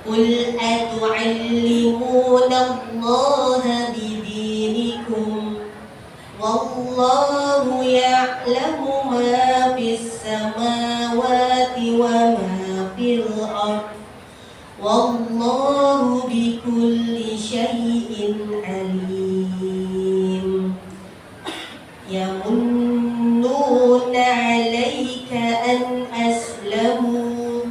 قل أتعلمون الله بدينكم والله يعلم ما في السماوات وما في الأرض والله بكل شيء عليم يمنون عليك أن أسلموا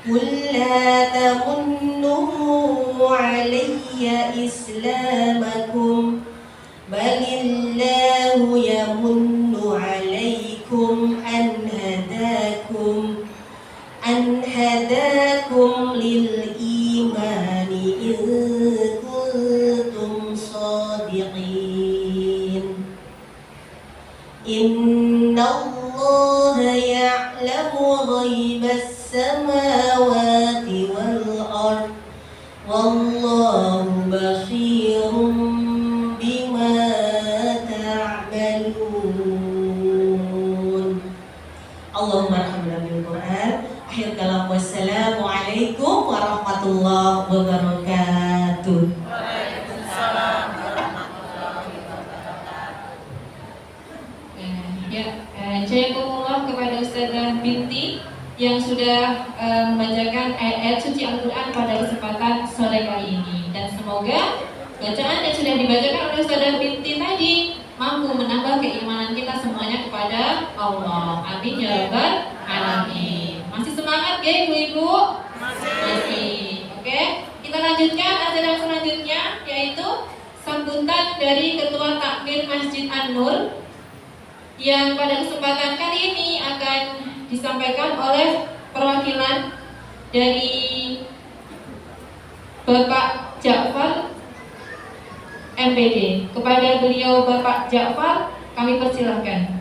قل لا تمنوا علي إسلامكم بل الله يمن عليكم أن هداكم للإيمان إن كنتم صادقين إن الله يعلم غيب السماوات والأرض والله بصير بما تعملون اللهم ارحمنا بالقرآن. Akhir kalam, wassalamualaikum warahmatullahi wabarakatuh. Waalaikumsalam warahmatullahi wabarakatuh. Jazakumullah kepada Ustazah Binti yang sudah membacakan ayat suci Al-Quran pada kesempatan sore kali ini, dan semoga bacaan yang sudah dibacakan oleh Ustazah Binti tadi mampu menambah keimanan kita semuanya kepada Allah. Amin ya rabbal alamin. Masih semangat ya ibu-ibu? Masih. Oke, kita lanjutkan acara selanjutnya, yaitu sambutan dari Ketua Takmir Masjid An-Nur yang pada kesempatan kali ini akan disampaikan oleh perwakilan dari Bapak Ja'far MPD. Kepada beliau Bapak Ja'far kami persilahkan.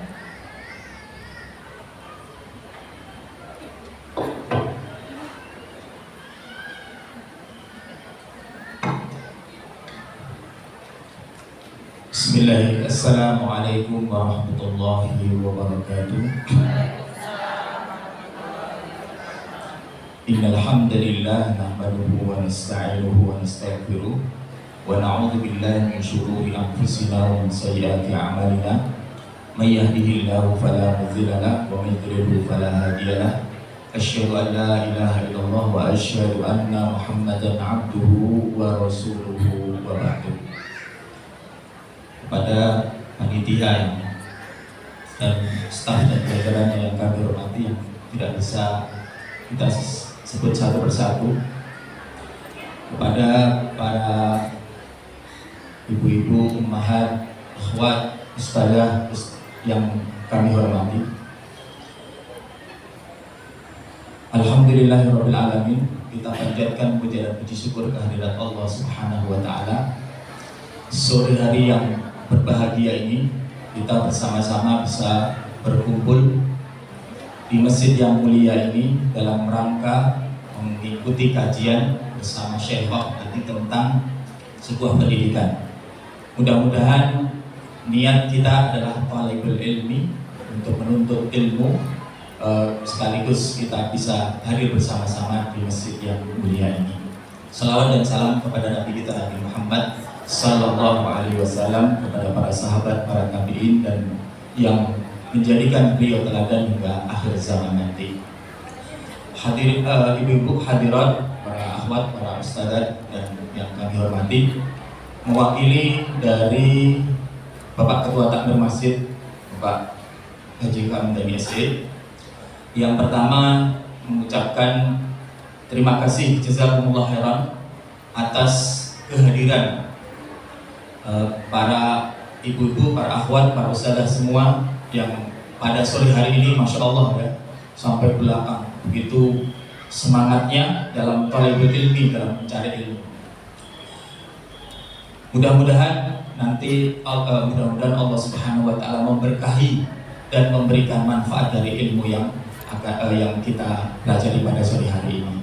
Bismillahirrahmanirrahim. Assalamualaikum warahmatullahi wabarakatuh. Innal hamdalillah nahmaduhu wa nasta'inuhu wa nastaghfiruh wa na'udzu billahi min shururi anfusina wa min sayyiati a'malina. May yahdihillahu fala mudilla lahu wa may yudlil fala hadiya lahu. Asyhadu an la ilaha illallah wa asyhadu anna Muhammadan 'abduhu wa rasuluhu wa ba'du. Kepada panitia dan staf dan jajarannya yang kami hormati, yang tidak bisa kita sebut satu persatu, kepada para ibu-ibu, ummahat, akhwat, ustazah yang kami hormati, alhamdulillahirabbil alamin, kita panjatkan puji dan puji syukur kehadirat Allah Subhanahu wa taala. Sore hari yang berbahagia ini kita bersama-sama bisa berkumpul di masjid yang mulia ini dalam rangka mengikuti kajian bersama Syekh nanti tentang sebuah pendidikan. Mudah-mudahan niat kita adalah talibul ilmi, untuk menuntut ilmu, sekaligus kita bisa hadir bersama-sama di masjid yang mulia ini. Salawat dan salam kepada Nabi kita Nabi Muhammad Sallallahu Alaihi Wasallam, kepada para sahabat, para tabi'in, dan yang menjadikan beliau teladan hingga akhir zaman nanti. Hadirin, ibu-ibu hadirat, para akhwat, para ustadzat dan yang kami hormati, mewakili dari Bapak Ketua Takmir Masjid, Bapak Haji Kamdani SC, yang pertama mengucapkan terima kasih jazakumullah khairan atas kehadiran para ibu-ibu, para akhwat, para ustadzah semua yang pada sore hari ini, masya Allah ya, sampai belakang begitu semangatnya dalam talibul ilmi, dalam mencari ilmu. Mudah-mudahan nanti mudah-mudahan Allah Subhanahu wa taala memberkahi dan memberikan manfaat dari ilmu yang kita pelajari pada sore hari ini.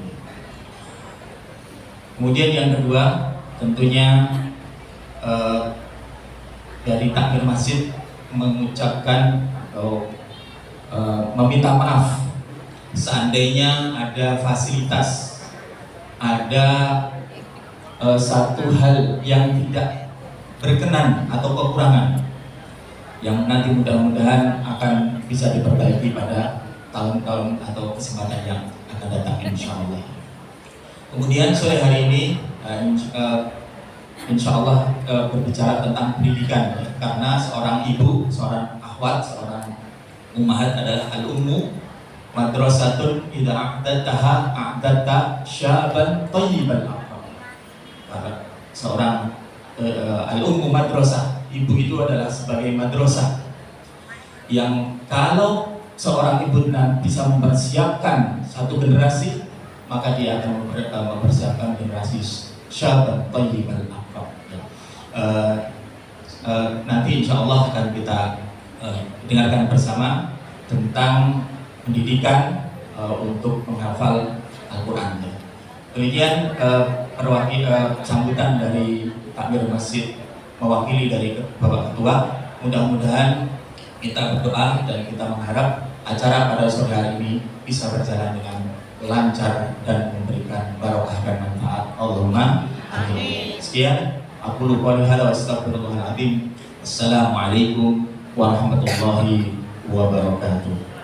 Kemudian yang kedua, tentunya dari takmir masjid mengucapkan atau meminta maaf seandainya ada fasilitas ada satu hal yang tidak berkenan atau kekurangan yang nanti mudah-mudahan akan bisa diperbaiki pada tahun-tahun atau kesempatan yang akan datang insyaallah. Kemudian sore hari ini insyaallah berbicara tentang pendidikan, karena seorang ibu, seorang akhwat, seorang ummahat adalah al-ummu madrasatun idza a'dadtaha a'dadta syaban thayyiban aqam. Karena seorang al-ummu madrasah, ibu itu adalah sebagai madrasah yang kalau seorang ibu bisa mempersiapkan satu generasi, maka dia akan mempersiapkan generasi syaban thayyiban aqam. Nanti insya Allah akan kita dengarkan bersama tentang pendidikan untuk menghafal Al-Quran. Demikian sambutan dari takmir masjid mewakili dari Bapak Ketua. Mudah-mudahan kita berdoa dan kita mengharap acara pada sore hari ini bisa berjalan dengan lancar dan memberikan barokah dan manfaat. Allahumma amin. Sekian, aku lupa hal wa astagfirullahaladzim. Assalamualaikum warahmatullahi wabarakatuh.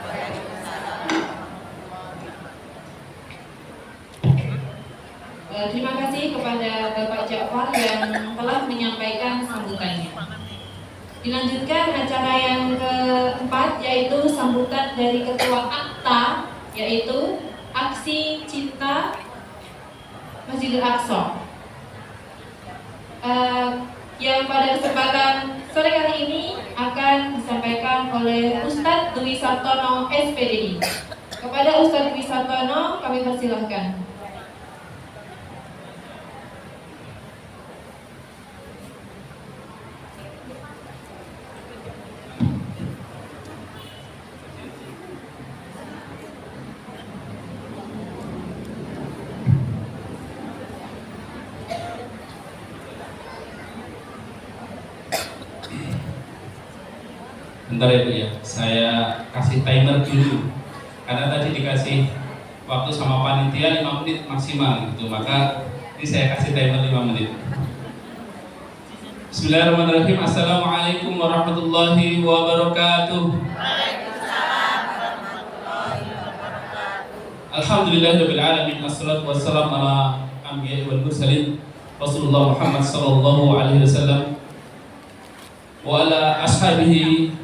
Terima kasih kepada Bapak Ja'far yang telah menyampaikan sambutannya. Dilanjutkan acara yang keempat, yaitu sambutan dari Ketua Akta, yaitu Aksi Cinta Masjidil Aqsa. Yang pada kesempatan sore kali ini akan disampaikan oleh Ustadz Dwi Sartono SPDI. Kepada Ustadz Dwi Sartono kami persilahkan. Bentar ya Bu ya, saya kasih timer dulu karena tadi dikasih waktu sama panitia 5 menit maksimal gitu, maka ini saya kasih timer 5 menit. Bismillahirrahmanirrahim. Assalamualaikum warahmatullahi wabarakatuh. Alhamdulillahirabbil alamin, wassalatu wassalamu ala anbiya'i wal mursalin Rasulullah Muhammad sallallahu alaihi wasallam wa ala ashabihi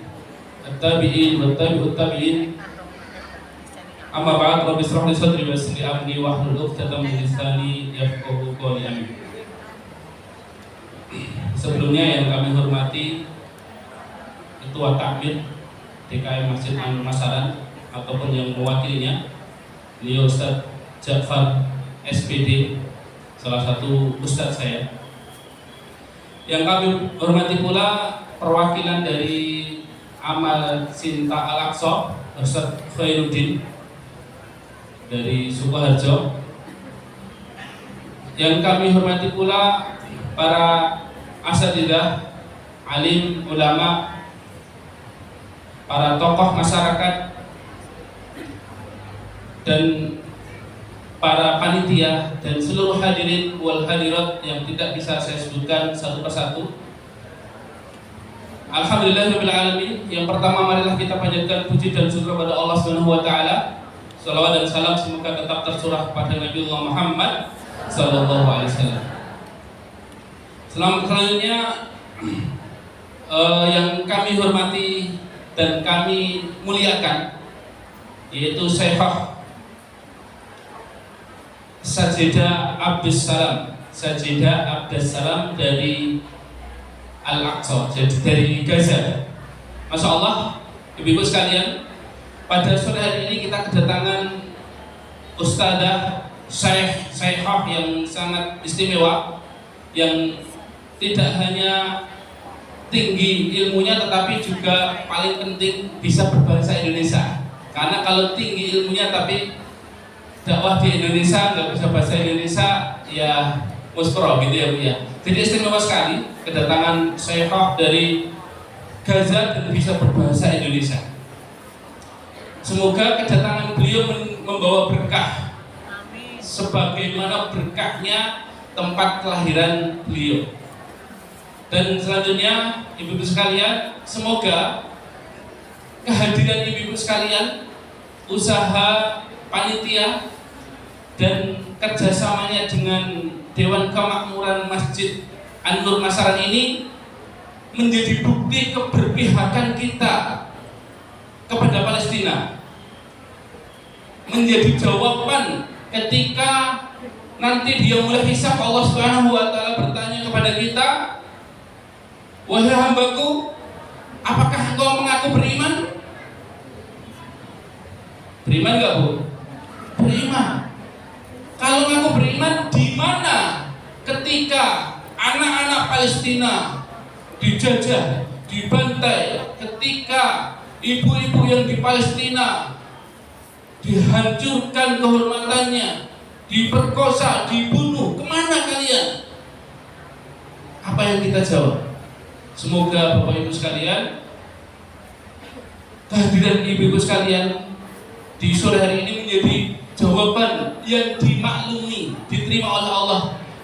at-tabi'in wa tabi'ut tabi'in. Amma ba'd, rabbi ishrah li sadri wa yassir li amri wahlul 'uqdatam min lisani yafqahu qawli. Amin. Sebelumnya yang kami hormati Ketua Takmir DKM Masjid Anur Masaran ataupun yang mewakilinya, beliau Ustadz Ja'far SPD, salah satu ustadz saya. Yang kami hormati pula perwakilan dari Amal Cinta Al-Aqsa, Ustadz Khairuddin dari Sukoharjo. Yang kami hormati pula para asatidzah, alim, ulama, para tokoh masyarakat, dan para panitia dan seluruh hadirin wal hadirat yang tidak bisa saya sebutkan satu persatu. Alhamdulillahirabbil alamin. Yang pertama, marilah kita panjatkan puji dan syukur kepada Allah Subhanahu wa taala. Shalawat dan salam semoga tetap tercurah pada Nabiullah Muhammad sallallahu alaihi wasallam. Selanjutnya yang kami hormati dan kami muliakan, yaitu Syekhah Sajidah Abdus Salam dari Al-Aqsa, jadi dari Gaza. Masya Allah, ibu-ibu sekalian, pada sore hari ini kita kedatangan Ustadzah Syekhah yang sangat istimewa, yang tidak hanya tinggi ilmunya tetapi juga paling penting bisa berbahasa Indonesia. Karena kalau tinggi ilmunya tapi dakwah di Indonesia nggak bisa bahasa Indonesia, ya muspro gitu ya Bu ya. Jadi istimewa sekali kedatangan Syekhah dari Gaza dan bisa berbahasa Indonesia. Semoga kedatangan beliau membawa berkah sebagaimana berkahnya tempat kelahiran beliau. Dan selanjutnya ibu-ibu sekalian, semoga kehadiran ibu-ibu sekalian, usaha panitia dan kerjasamanya dengan Dewan Kemakmuran Masjid An-Nur Masaran ini menjadi bukti keberpihakan kita kepada Palestina, menjadi jawaban ketika nanti di yaumul hisab Allah Subhanahu wa taala bertanya kepada kita, wahai hambaku, apakah engkau mengaku beriman? Beriman enggak, Bu? Beriman. Kalau mengaku beriman, di mana ketika anak-anak Palestina dijajah, dibantai, ketika ibu-ibu yang di Palestina dihancurkan kehormatannya, diperkosa, dibunuh, kemana kalian? Apa yang kita jawab? Semoga Bapak Ibu sekalian, kehadiran ibu-ibu sekalian di sore hari ini menjadi jawaban yang dimaklumi, diterima oleh Allah.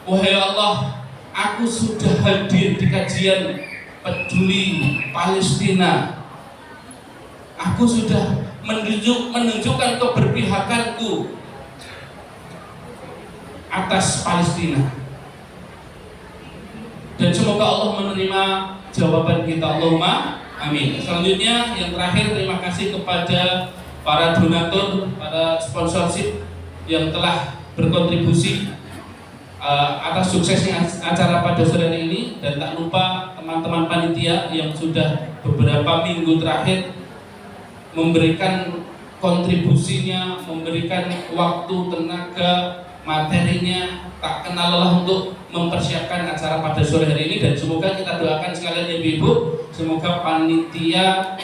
Wahai Allah, aku sudah hadir di kajian peduli Palestina. Aku sudah menunjukkan keberpihakanku atas Palestina. Dan semoga Allah menerima jawaban kita. Allahumma amin. Selanjutnya yang terakhir, terima kasih kepada para donatur, para sponsorship yang telah berkontribusi atas suksesnya acara pada sore hari ini. Dan tak lupa teman-teman panitia yang sudah beberapa minggu terakhir memberikan kontribusinya, memberikan waktu, tenaga, materinya, tak kenal lelah untuk mempersiapkan acara pada sore hari ini. Dan semoga kita doakan sekalian ya ibu-ibu, semoga panitia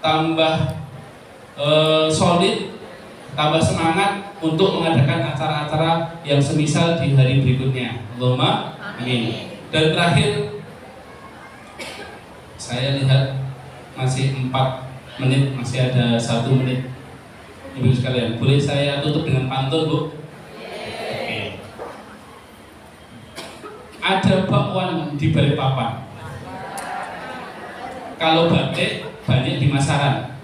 tambah solid, tambah semangat untuk mengadakan acara-acara yang semisal di hari berikutnya. Allahumma amin. Dan terakhir, saya lihat masih 4 menit, masih ada 1 menit. Ibu sekalian, boleh saya tutup dengan pantun, Bu? Oke. Ada bakwan di Balikpapan. Kalau batik banyak di Masaran.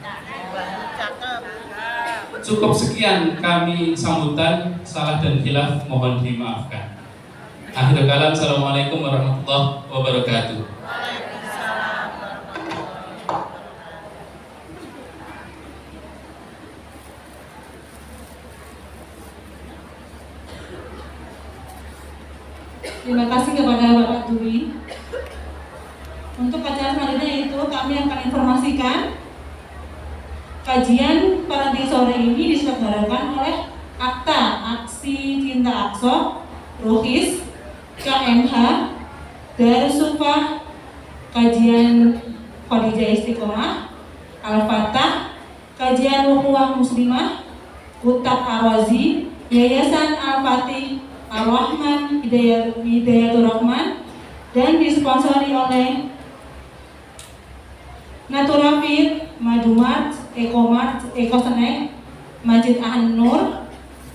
Cukup sekian kami sambutan, salah dan khilaf mohon dimaafkan. Akhirul kalam, assalamualaikum warahmatullahi wabarakatuh. Terima kasih kepada Bapak Dwi. Untuk acara selanjutnya itu kami akan informasikan kajian pada sore ini diselenggarakan oleh Akta Aksi Cinta Aqsa, Rohis, KMH, Darus Sufah, Kajian Khadijah Istiqomah, Al-Fatah, Kajian Ukhuwah Muslimah, Kutab Ar-Razi, Yayasan Al-Fatih, Ar-Rahman, Hidayatul Rahman, dan disponsori oleh Naturafit, Madumart, Ecomart, Ecosenek, Masjid An-Nur,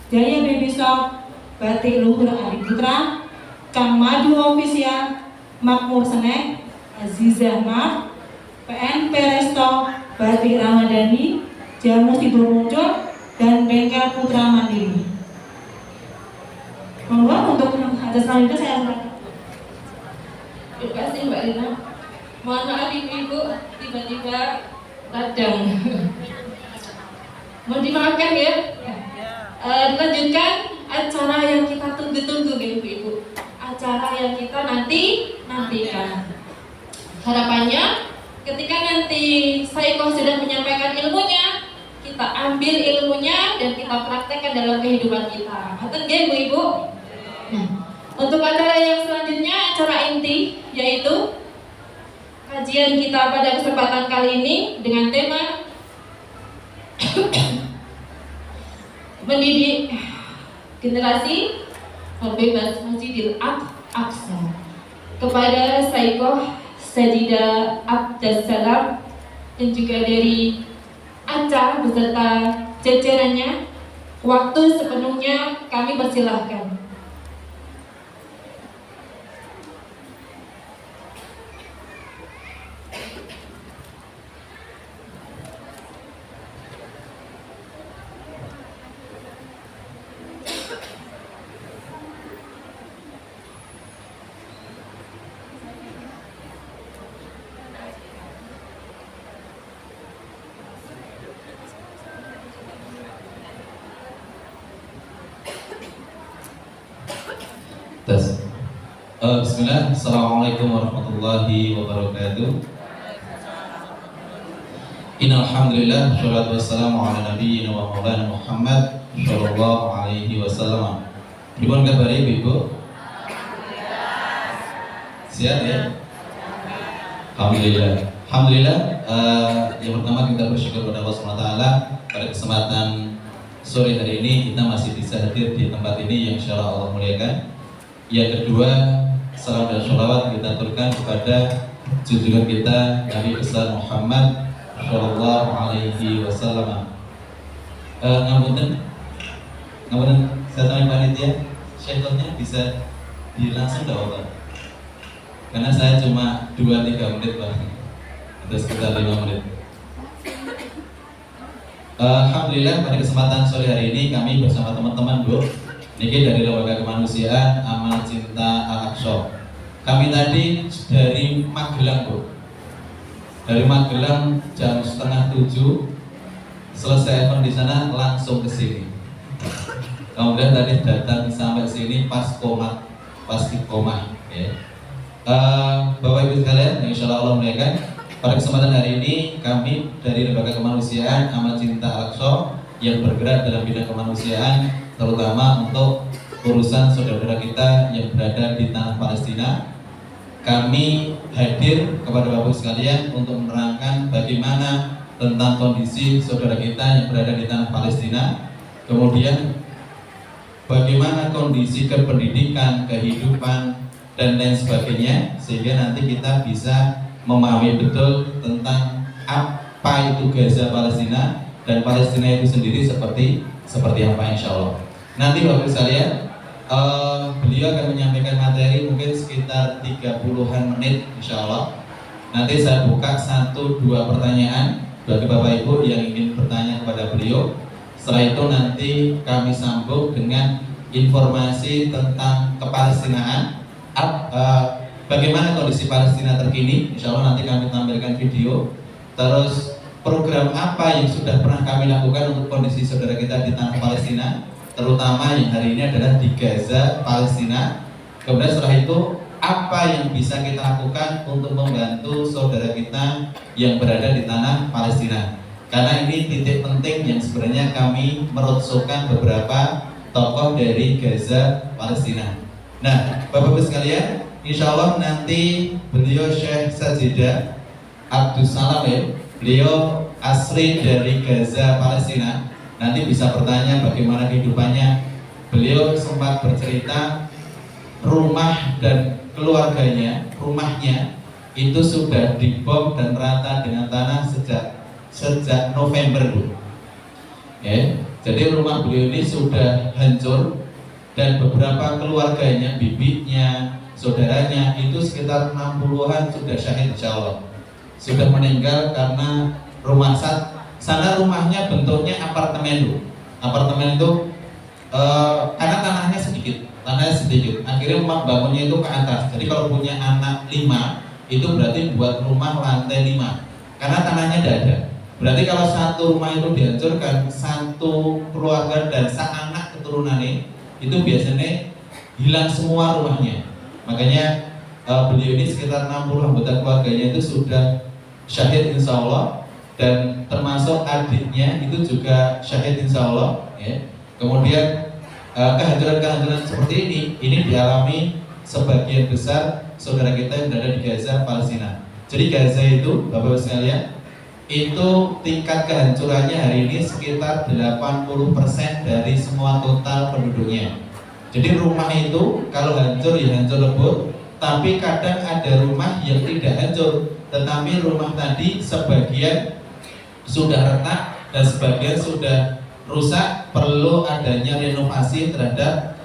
Jaya Baby Shop, Batik Luhur Adi Putra, Kang Madu Official, Makmur Snack, Azizah Mart, PNP Resto, Batik Ramadhani, Jamu Tidur Muncul, dan Bengkel Putra Mandiri. Monggo untuk atas selanjutnya saya serahkan. Terima kasih Mbak Rina. Mohon maaf ibu-ibu, tiba-tiba radang. Mohon dimaafkan ya. Dilanjutkan acara yang kita tunggu-tunggu ya ibu-ibu. Acara yang kita nantikan. Harapannya ketika nanti Saiko sudah menyampaikan ilmunya, kita ambil ilmunya dan kita praktekkan dalam kehidupan kita. Betul ya ibu-ibu? Nah, untuk acara yang selanjutnya, acara inti, yaitu kajian kita pada kesempatan kali ini dengan tema mendidik generasi bebas Masjidil Aqsa kepada Saikoh Sajidah Abdassalam dan juga dari Aca beserta jajarannya. Waktu sepenuhnya Kami persilahkan. Tes. Bismillah. Assalamualaikum warahmatullahi wabarakatuh. Innal hamdalillah wassalatu wassalamu ala nabiyyina wa maulana Muhammad sallallahu alaihi wasallam. Pripun kabar Ibu? Sehat ya? Alhamdulillah. Alhamdulillah. Yang pertama kita bersyukur kepada Allah SWT pada kesempatan sore hari ini kita masih bisa hadir di tempat ini yang insyaallah Allah muliakan. Yang kedua, salam dan sholawat kita aturkan kepada junjungan kita Nabi besar Muhammad Sallallahu Alaihi Wasallam. Ngapunten, saya tahu panitia, syaitannya bisa langsung dah, karena saya cuma 2-3 menit Pak, atau sekitar 5 menit. Alhamdulillah pada kesempatan sore hari ini kami bersama teman-teman Bu niki dari Lembaga Kemanusiaan Amal Cinta Al-Aqsa. Kami tadi dari Magelang Bu. Dari Magelang jam 6:30 selesai event di sana langsung ke sini. Kemudian tadi datang sampai sini pas iqomah ya. Bapak Ibu sekalian, insyaallah Allah muliakan. Pada kesempatan hari ini kami dari Lembaga Kemanusiaan Amal Cinta Al-Aqsa yang bergerak dalam bidang kemanusiaan terutama untuk urusan saudara kita yang berada di tanah Palestina. Kami hadir kepada Bapak sekalian untuk menerangkan bagaimana tentang kondisi saudara kita yang berada di tanah Palestina, kemudian bagaimana kondisi kependidikan, kehidupan, dan lain sebagainya, sehingga nanti kita bisa memahami betul tentang apa itu Gaza Palestina dan Palestina itu sendiri seperti apa insya Allah. Nanti Bapak sekalian, beliau akan menyampaikan materi mungkin sekitar 30-an menit insya Allah. Nanti saya buka 1-2 pertanyaan bagi Bapak Ibu yang ingin bertanya kepada beliau. Setelah itu nanti kami sambung dengan informasi tentang kepalestinaan, bagaimana kondisi Palestina terkini. Insya Allah nanti kami tampilkan video. Terus program apa yang sudah pernah kami lakukan untuk kondisi saudara kita di tanah Palestina, terutama yang hari ini adalah di Gaza, Palestina. Kemudian setelah itu apa yang bisa kita lakukan untuk membantu saudara kita yang berada di tanah Palestina. Karena ini titik penting yang sebenarnya kami merotsokan beberapa tokoh dari Gaza, Palestina. Nah, Bapak-Bapak sekalian, insya Allah nanti beliau Syekh Sajidah Abdus Salam ya, beliau asli dari Gaza, Palestina. Nanti bisa bertanya bagaimana kehidupannya. Beliau sempat bercerita rumah dan keluarganya, rumahnya itu sudah dibom dan rata dengan tanah sejak November Bu. Ya, jadi rumah beliau ini sudah hancur dan beberapa keluarganya, bibinya, saudaranya itu sekitar 60-an sudah syahid insya Allah. Sudah meninggal karena rumah sana rumahnya bentuknya apartemen Bu. Apartemen itu karena tanahnya sedikit. Akhirnya bangunnya itu ke atas. Jadi kalau punya anak 5 itu berarti buat rumah lantai 5. Karena tanahnya tidak ada. Berarti kalau satu rumah itu dihancurkan, satu keluarga dan anak keturunannya itu biasanya hilang semua rumahnya. Makanya beliau ini sekitar 60 anggota keluarganya itu sudah syahid insya Allah, dan termasuk adiknya itu juga syahid insya Allah ya. Kemudian kehancuran-kehancuran seperti ini dialami sebagian besar saudara kita yang berada di Gaza, Palestina. Jadi Gaza itu Bapak-Bapak sekalian, itu tingkat kehancurannya hari ini sekitar 80% dari semua total penduduknya. Jadi rumah itu kalau hancur ya hancur lebur, tapi kadang ada rumah yang tidak hancur, tetapi rumah tadi sebagian sudah retak dan sebagian sudah rusak, perlu adanya renovasi terhadap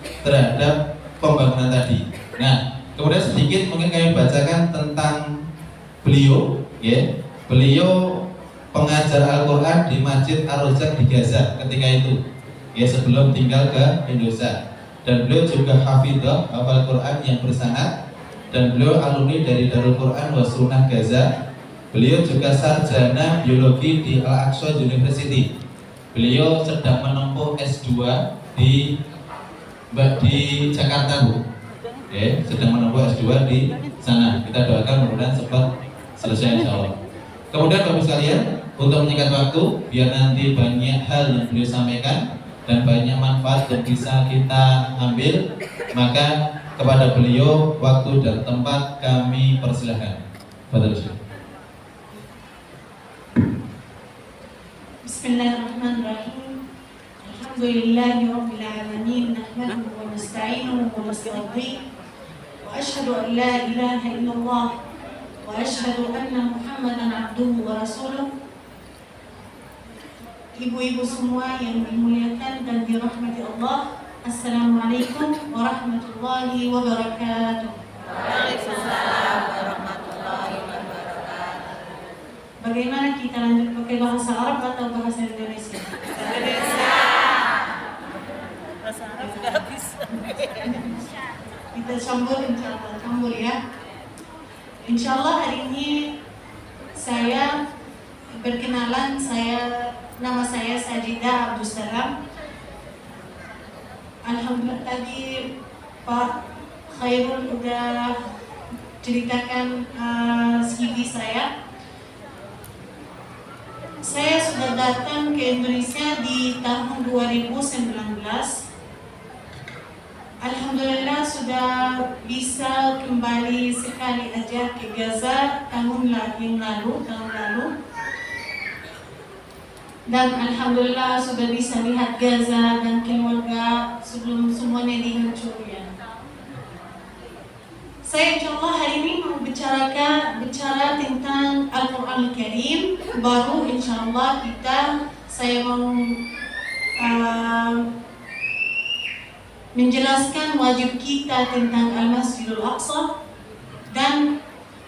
pembangunan tadi. Nah, kemudian sedikit mungkin kami bacakan tentang beliau, ya. Beliau pengajar Al-Quran di Masjid Ar-Rozak di Gaza ketika itu, ya, sebelum tinggal ke Indonesia. Dan beliau juga hafidhah, hafal Quran yang bersanad, dan beliau alumni dari Darul Quran wa Sunnah Gaza. Beliau juga sarjana biologi di Al-Aqsa University. Beliau sedang menempuh S2 di Jakarta, Bu. Ya, sedang menempuh S2 di sana. Kita doakan mudah-mudahan cepat selesai insyaallah. Kemudian Bapak sekalian, untuk menyingkat waktu biar nanti banyak hal yang beliau sampaikan dan banyak manfaat yang bisa kita ambil, maka kepada beliau waktu dan tempat kami persilahkan. Fadhil. Bismillahirrahmanirrahim. Alhamdulillahirabbil alamin, nahmaduhu wa nasta'inuhu wa nastaghfiruh. Wa asyhadu an la ilaha illallah wa asyhadu anna Muhammadan abduhu wa rasuluh. Ibu-ibu semua yang dimuliakan dan dirahmati Allah, Assalamualaikum warahmatullahi wabarakatuh. Waalaikumsalam warahmatullahi wabarakatuh. Bagaimana kita lanjut pakai bahasa Arab atau bahasa Indonesia? Indonesia. Bahasa Arab sudah habis. Kita sambung insyaallah, sambung ya. Insyaallah hari ini saya berkenalan, nama saya Sajidah Abdul Salam. Alhamdulillah tadi Pak Khairul udah ceritakan CV saya. Saya sudah datang ke Indonesia di tahun 2019. Alhamdulillah sudah bisa kembali sekali aja ke Gaza tahun lalu. Dan alhamdulillah sudah bisa lihat Gaza dan keluarga sebelum semuanya dihancurkan. Saya insyaallah hari ini mau bicara tentang Al-Quran Al-Karim. Baru insyaallah saya mau menjelaskan wajib kita tentang Al-Masjidil Aqsa dan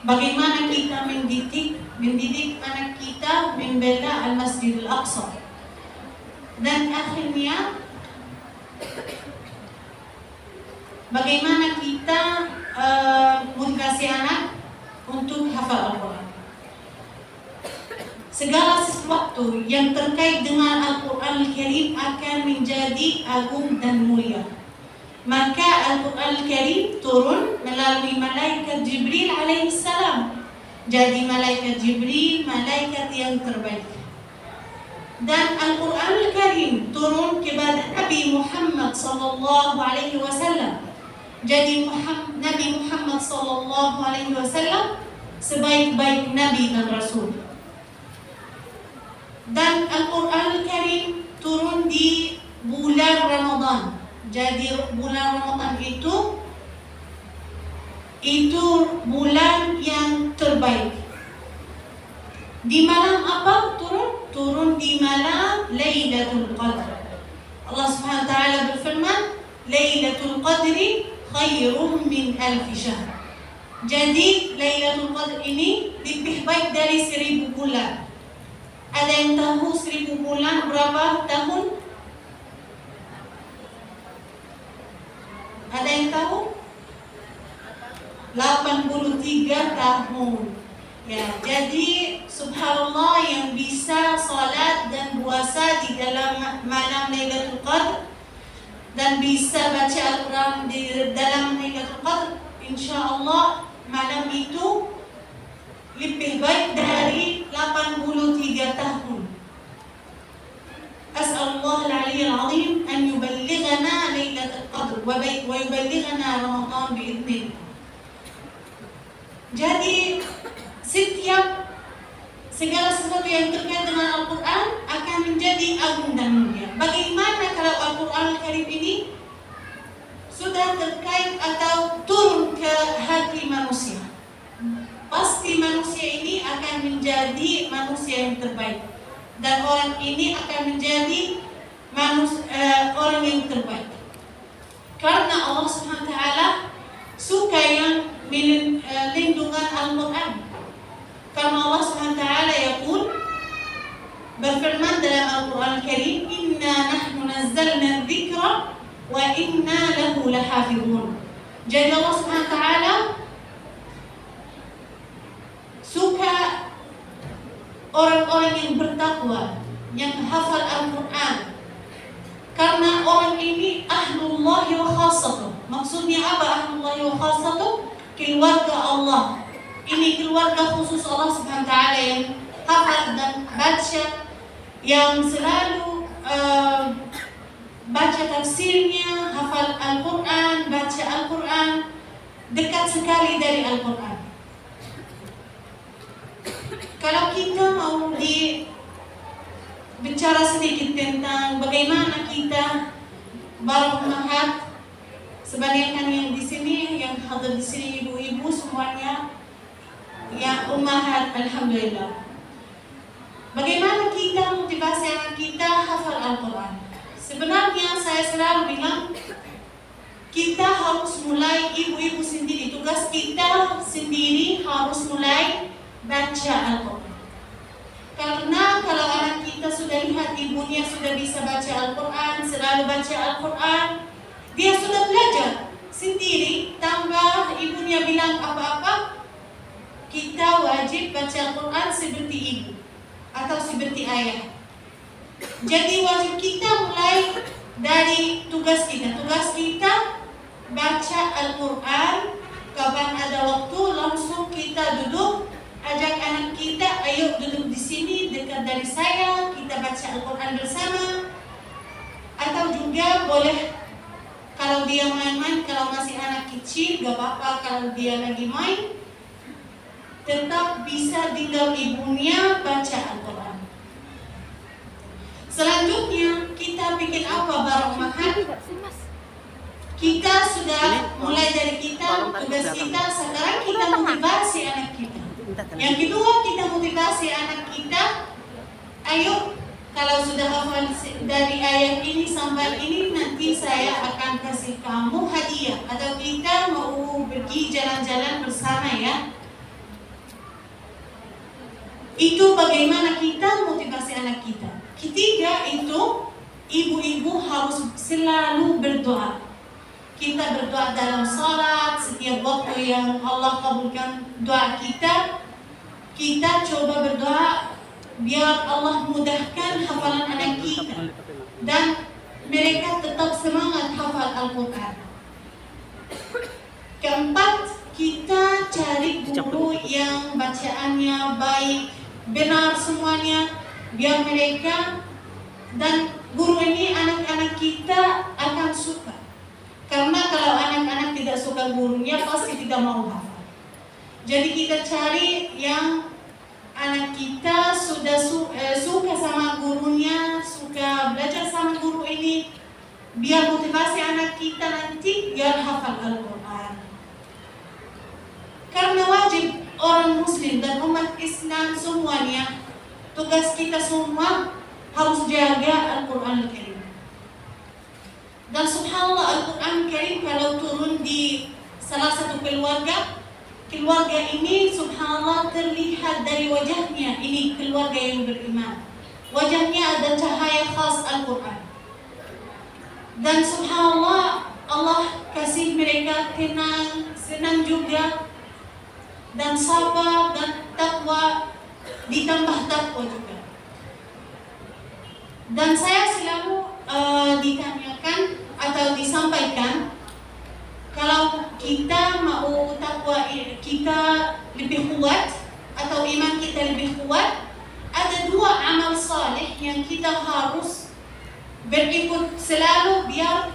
bagaimana kita mendidik anak kita membela Al-Masjidil Aqsa. Dan akhirnya bagaimana kita motivasi anak untuk hafal Al-Quran. Segala sesuatu yang terkait dengan Al-Quran Al-Karim akan menjadi agung dan mulia. Maka Al-Quran Al-Karim turun melalui malaikat Jibril alaihissalam. Jadi malaikat Jibril malaikat yang terbaik. Dan Al-Quran Al-Karim turun kepada Nabi Muhammad sallallahu alaihi wasallam. Jadi Nabi Muhammad sallallahu alaihi wasallam sebaik-baik nabi dan rasul. Dan Al-Quran Al-Karim turun di bulan Ramadan. Jadi bulan Ramadan itu bulan yang terbaik. Di malam apa turun? Turun di malam Lailatul Qadr. Allah Subhanahu wa taala berfirman, "Lailatul Qadri khairum min alfi syahr." Jadi Lailatul Qadr ini lebih baik dari 1000 bulan. Ada yang tahu 1000 bulan berapa tahun? Ada yang tahu? 83 tahun. Ya, jadi subhanallah yang bisa salat dan puasa di dalam malam Lailatul Qadr dan bisa baca Al-Quran di dalam Lailatul Qadr, insyaallah malam itu lebih baik dari 83 tahun. As'alullah al-'aliyyil 'azim an yuballighana Lailatul Qadr wa yuballighana Ramadan bi'idznillah. Jadi segala sesuatu yang terkait dengan Al-Quran akan menjadi agung dan mulia. Bagaimana kalau Al-Quran Al-Karim ini sudah terkait atau turun ke hati manusia? Pasti manusia ini akan menjadi manusia yang terbaik. Dan orang ini akan menjadi orang yang terbaik. Karena Allah Subhanahu wa taala suka yang lindungan Al-Quran. Karena Allah Subhanahu wa taala yaqul, berfirman dalam Al-Quran Al-Karim, "Inna nahnu nazzalna dzikra wa inna lahu lahafizun." Jadi Allah Subhanahu wa taala suka orang-orang yang bertakwa, yang hafal Al-Quran. Karena orang ini ahlullahi wa khassatuh. Maksudnya apa ahlullahi wa khassatuh? Keluarga Allah. Ini keluarga khusus Allah Subhanahu wa taala yang hafal dan baca, yang selalu baca tafsirnya, hafal Al-Quran, baca Al-Quran, dekat sekali dari Al-Quran. Kalau kita mau bicara sedikit tentang bagaimana kita para ummahat, sebanyakan yang di sini, yang hadir di sini ibu-ibu semuanya, ya ummahat, alhamdulillah. Bagaimana kita motivasi anak kita hafal Al-Quran? Sebenarnya saya selalu bilang, kita harus mulai ibu-ibu sendiri. Tugas kita sendiri harus mulai baca Al-Quran. Karena kalau anak kita sudah lihat ibunya sudah bisa baca Al-Quran, selalu baca Al-Quran, dia sudah belajar sendiri tanpa ibunya bilang apa-apa. Kita wajib baca Al-Quran seperti ibu atau seperti ayah. Jadi wajib kita mulai dari tugas kita. Tugas kita baca Al-Quran. Kapan ada waktu langsung kita duduk, ajak anak kita, ayo duduk di sini dekat dari saya, kita baca Al-Quran bersama. Atau juga boleh kalau dia main-main, kalau masih anak kecil gak apa-apa, kalau dia lagi main tetap bisa tinggal ibunya baca Al-Quran. Selanjutnya kita bikin apa para ummahat? Kita sudah mulai dari kita, tugas kita, sekarang kita motivasi anak kita. Yang kedua, kita motivasi anak kita, ayo kalau sudah hafal dari ayat ini sampai ini, nanti saya akan kasih kamu hadiah, atau kita mau pergi jalan-jalan bersama ya. Itu bagaimana kita motivasi anak kita. Ketiga itu, ibu-ibu harus selalu berdoa. Kita berdoa dalam salat, setiap waktu yang Allah kabulkan doa kita, kita coba berdoa biar Allah mudahkan hafalan anak kita dan mereka tetap semangat hafal Al-Quran. Keempat, kita cari guru yang bacaannya baik, benar semuanya, biar mereka dan guru ini anak-anak kita akan suka. Karena kalau anak-anak tidak suka gurunya pasti tidak mau hafal. Jadi kita cari yang anak kita sudah suka sama gurunya, suka belajar sama guru ini, biar motivasi anak kita nanti biar hafal Al-Quran. Karena wajib orang muslim dan umat Islam semuanya, tugas kita semua harus jaga Al-Quran Al-Karim. Dan subhanallah, Al-Quran Al-Karim kalau turun di salah satu keluarga ini subhanallah terlihat dari wajahnya, ini keluarga yang beriman. Wajahnya ada cahaya khas Al-Quran. Dan subhanallah, Allah kasih mereka tenang, senang juga, dan sabar dan takwa, ditambah takwa juga. Dan saya selalu ditanyakan atau disampaikan, kalau kita mau takwa kita lebih kuat atau iman kita lebih kuat, ada dua amal saleh yang kita harus berikut selalu biar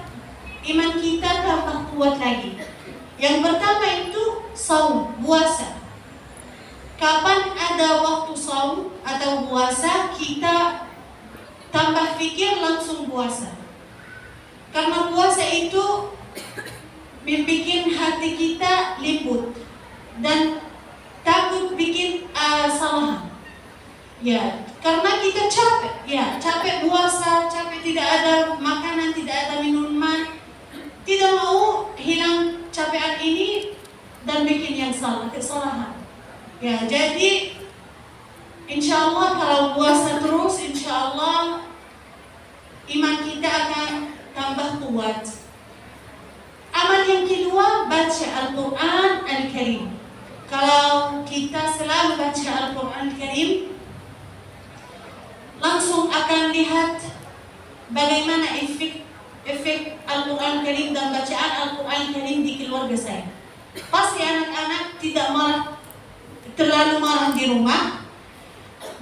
iman kita tambah kuat lagi. Yang pertama itu saum, puasa. Kapan ada waktu saum atau puasa, kita tambah fikir langsung puasa. Karena puasa itu membuat hati kita lembut dan takut bikin salah. Ya, Karena kita capek, ya capek puasa, capek tidak ada makanan, tidak ada minuman, tidak mau hilang capekan ini dan bikin yang salah, kesalahan. Ya, jadi insya Allah kalau puasa terus, insya Allah iman kita akan tambah kuat. Amal yang kedua, baca Al-Quran Al-Karim. Kalau kita selalu baca Al-Quran Al-Karim, langsung akan lihat bagaimana efek Al-Quran Al-Karim dan bacaan Al-Quran Al-Karim di keluarga saya. Pasti anak-anak tidak terlalu marah di rumah.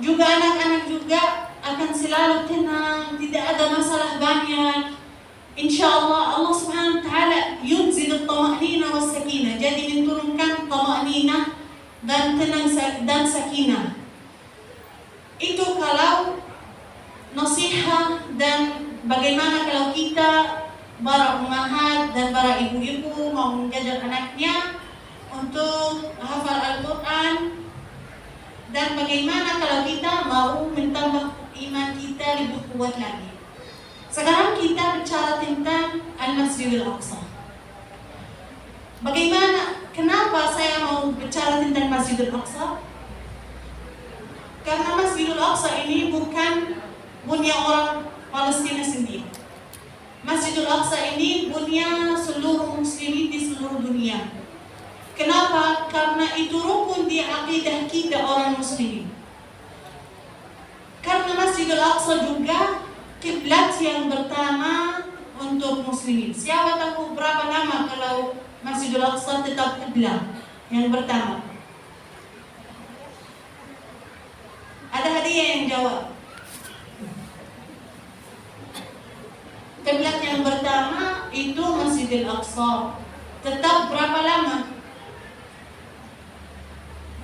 Juga anak-anak juga akan selalu tenang, tidak ada masalah banyak. Insya Allah Allah Subhanahu Wa Taala yunzil at-tama'nina was-sakinah. Jadi menurunkan tama'nina dan tenang dan sakinah. Itu kalau nasihat dan bagaimana kalau kita para ummahat dan para ibu-ibu mau mengajar anaknya untuk hafal Al-Quran, dan bagaimana kalau kita mau menambah iman kita lebih kuat lagi. Sekarang kita bicara tentang Al-Masjidil Aqsa. Kenapa saya mau bicara tentang Masjidil Aqsa? Karena Masjidil Aqsa ini bukan punya orang Palestina sendiri. Masjidil Aqsa ini punya seluruh muslimin di seluruh dunia. Kenapa? Karena itu rukun di akidah kita orang muslimin. Karena Masjidil Aqsa juga kiblat yang pertama untuk muslimin. Siapa tahu berapa lama kalau Masjidil Aqsa tetap kiblat yang pertama? Ada hadiah yang jawab. Kiblat yang pertama itu Masjidil Aqsa. Tetap berapa lama?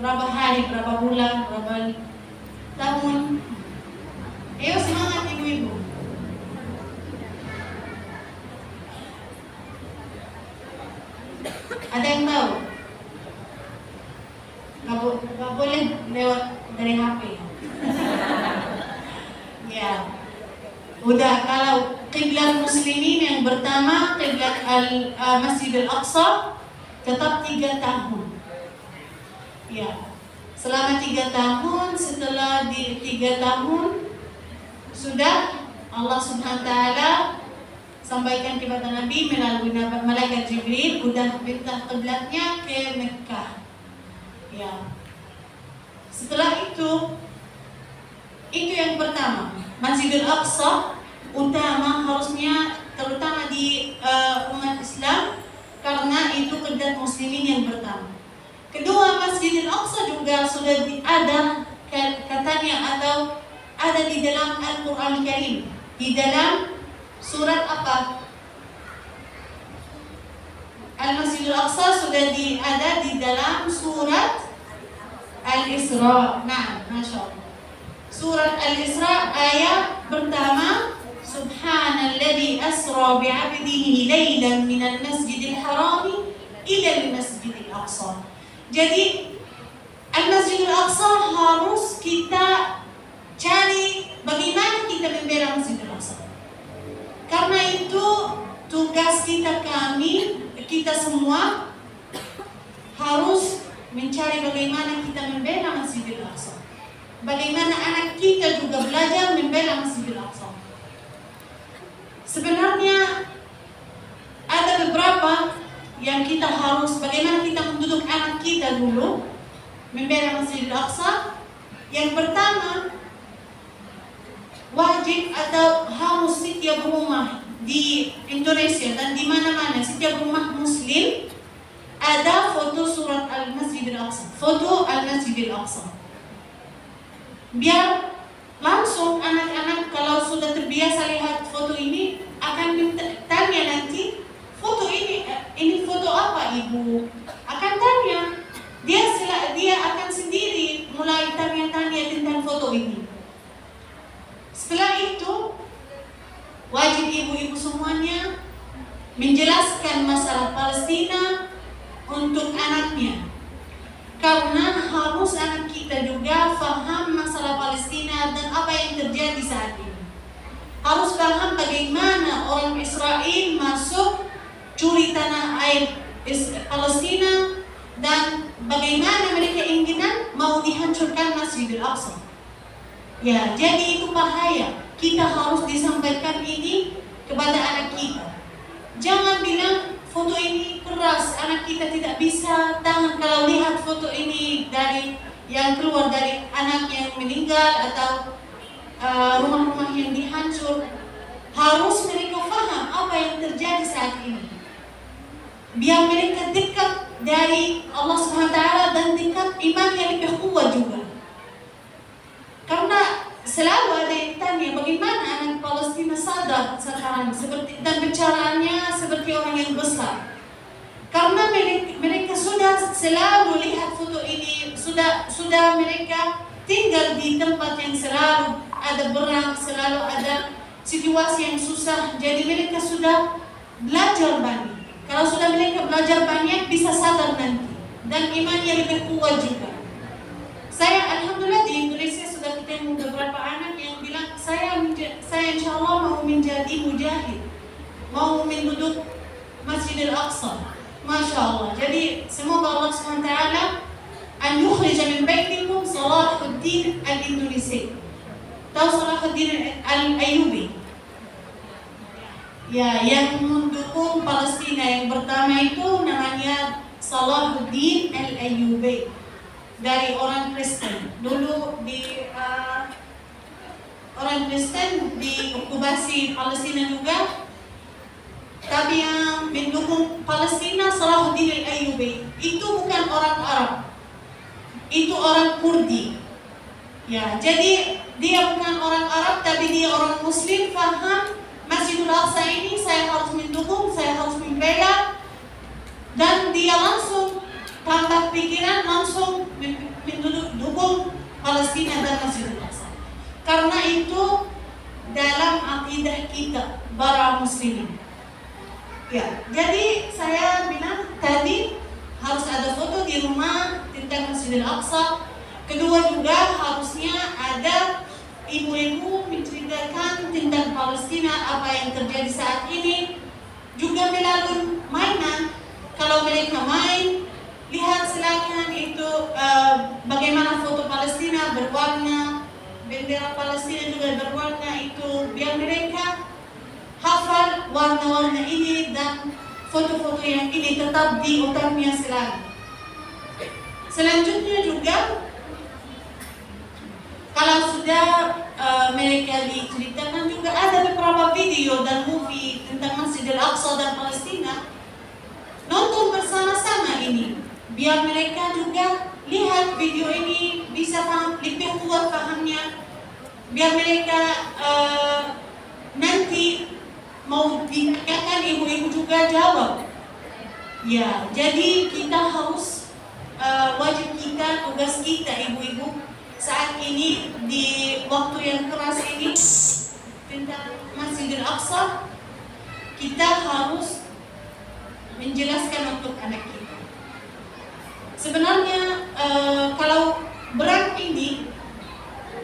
Berapa hari, berapa bulan, berapa tahun? Ayo semangat ibu-ibu. Ada yang tahu? Gak boleh lewat dari HP. Ya. Udah, kalau kiblat muslimin yang pertama kiblat Masjidil Aqsa tetap 3 tahun. Ya. Selama 3 tahun, setelah 3 tahun sudah Allah Subhanahu Wa Taala sampaikan kepada Nabi melalui malaikat Jibril udah pindah kiblatnya ke Mekah. Ya. Setelah itu yang pertama, Masjidil Aqsa utama harusnya terutama di umat Islam karena itu kiblat muslimin yang pertama. Kedua, Masjidil Aqsa juga sudah ada katanya atau ada di dalam Al-Quran Al-Karim, di dalam surat apa? Al-Masjidil Aqsa sudah ada di dalam surat Al-Isra. Nah, Masya Allah. Surat Al-Isra ayat pertama, Subhanalladzi asra bi'abdihi laylan minal masjidil harami ila al-masjidil aqsa. Jadi Al-Masjidil Aqsa harus kita cari bagaimana kita membela Masjidil Aqsa. Karena itu tugas kita semua harus mencari bagaimana kita membela Masjidil Aqsa. Bagaimana anak kita juga belajar membela Masjidil Aqsa. Sebenarnya ada beberapa yang kita harus, bagaimana kita mendidik anak kita dulu membela Masjidil Aqsa. Yang pertama, wajib atau harus setiap rumah di Indonesia dan di mana-mana, setiap rumah muslim ada foto surat Al-Masjidil Aqsa, foto Al-Masjidil Aqsa. Biar langsung anak-anak kalau sudah terbiasa lihat foto ini akan tanya nanti, foto ini foto apa ibu? Akan tanya, dia akan sendiri mulai tanya-tanya tentang foto ini. Setelah itu wajib ibu-ibu semuanya menjelaskan masalah Palestina untuk anaknya. Karena harus anak kita juga faham masalah Palestina melihat dan apa yang terjadi saat ini. Harus paham bagaimana orang Israel masuk curi tanah air Palestina dan bagaimana mereka inginan mau dihancurkan Masjidil Aqsa. Ya, jadi itu bahaya. Kita harus disampaikan ini kepada anak kita. Jangan bilang foto ini keras, anak kita tidak bisa tahan kalau lihat foto ini dari yang keluar dari anak yang meninggal atau rumah-rumah yang dihancur. Harus mereka paham apa yang terjadi saat ini. Biar mereka dekat dari Allah SWT dan dekat iman yang lebih kuat juga. Karena selalu ada yang tanya bagaimana anak Palestina sadar sekarang seperti dan bicaraannya seperti orang yang besar. Karena mereka sudah selalu lihat foto ini, sudah mereka tinggal di tempat yang selalu ada perang, selalu ada situasi yang susah. Jadi mereka sudah belajar banyak. Kalau sudah mereka belajar banyak, bisa sadar nanti. Dan imannya lebih kuat juga. Saya alhamdulillah di Indonesia sudah ketemu beberapa anak yang bilang, saya insya Allah mau menjadi mujahid, mau menduduk Masjidil Aqsa. Masya Allah. Jadi semoga Allah SWT an yukhrija min baitikum Salahuddin al-Indonesia. Tahu Salahuddin al-Ayyubi? Ya, yang mendukung Palestina yang pertama itu namanya Salahuddin al-Ayyubi dari orang Kristen. Dulu di orang Kristen diokupasi Palestina juga, tapi yang mendukung Palestina Salahuddin al-Ayyubi itu bukan orang Arab, itu orang Kurdi. Ya, jadi dia bukan orang Arab, tapi dia orang Muslim, paham Masjidul Aqsa ini saya harus mendukung, saya harus membela, dan dia langsung tambah pikiran langsung mendukung Palestina dan Masjidul Aqsa. Karena itu dalam akidah kita para muslimin. Ya, jadi saya bilang tadi harus ada foto di rumah tentang Masjidil Aqsa. Kedua juga harusnya ada ibu-ibu menceritakan tentang Palestina, apa yang terjadi saat ini, juga melalui mainan. Kalau mereka main, lihat silakan itu bagaimana foto Palestina berwarna, bendera Palestina juga berwarna, itu biar mereka hafal warna-warna ini dan foto-foto yang ini tetap di otaknya selalu. Selanjutnya juga kalau sudah mereka diceritakan juga ada beberapa video dan movie tentang Masjidil Aqsa dan Palestina, nonton bersama-sama ini biar mereka juga lihat video ini bisa paham, lebih kuat pahamnya, biar mereka nanti mau ditanyakan ibu-ibu juga jawab. Ya, jadi kita harus wajib kita, tugas kita ibu-ibu saat ini di waktu yang keras ini tentang Masjidil Aqsa, kita harus menjelaskan untuk anak kita. Sebenarnya kalau perang ini,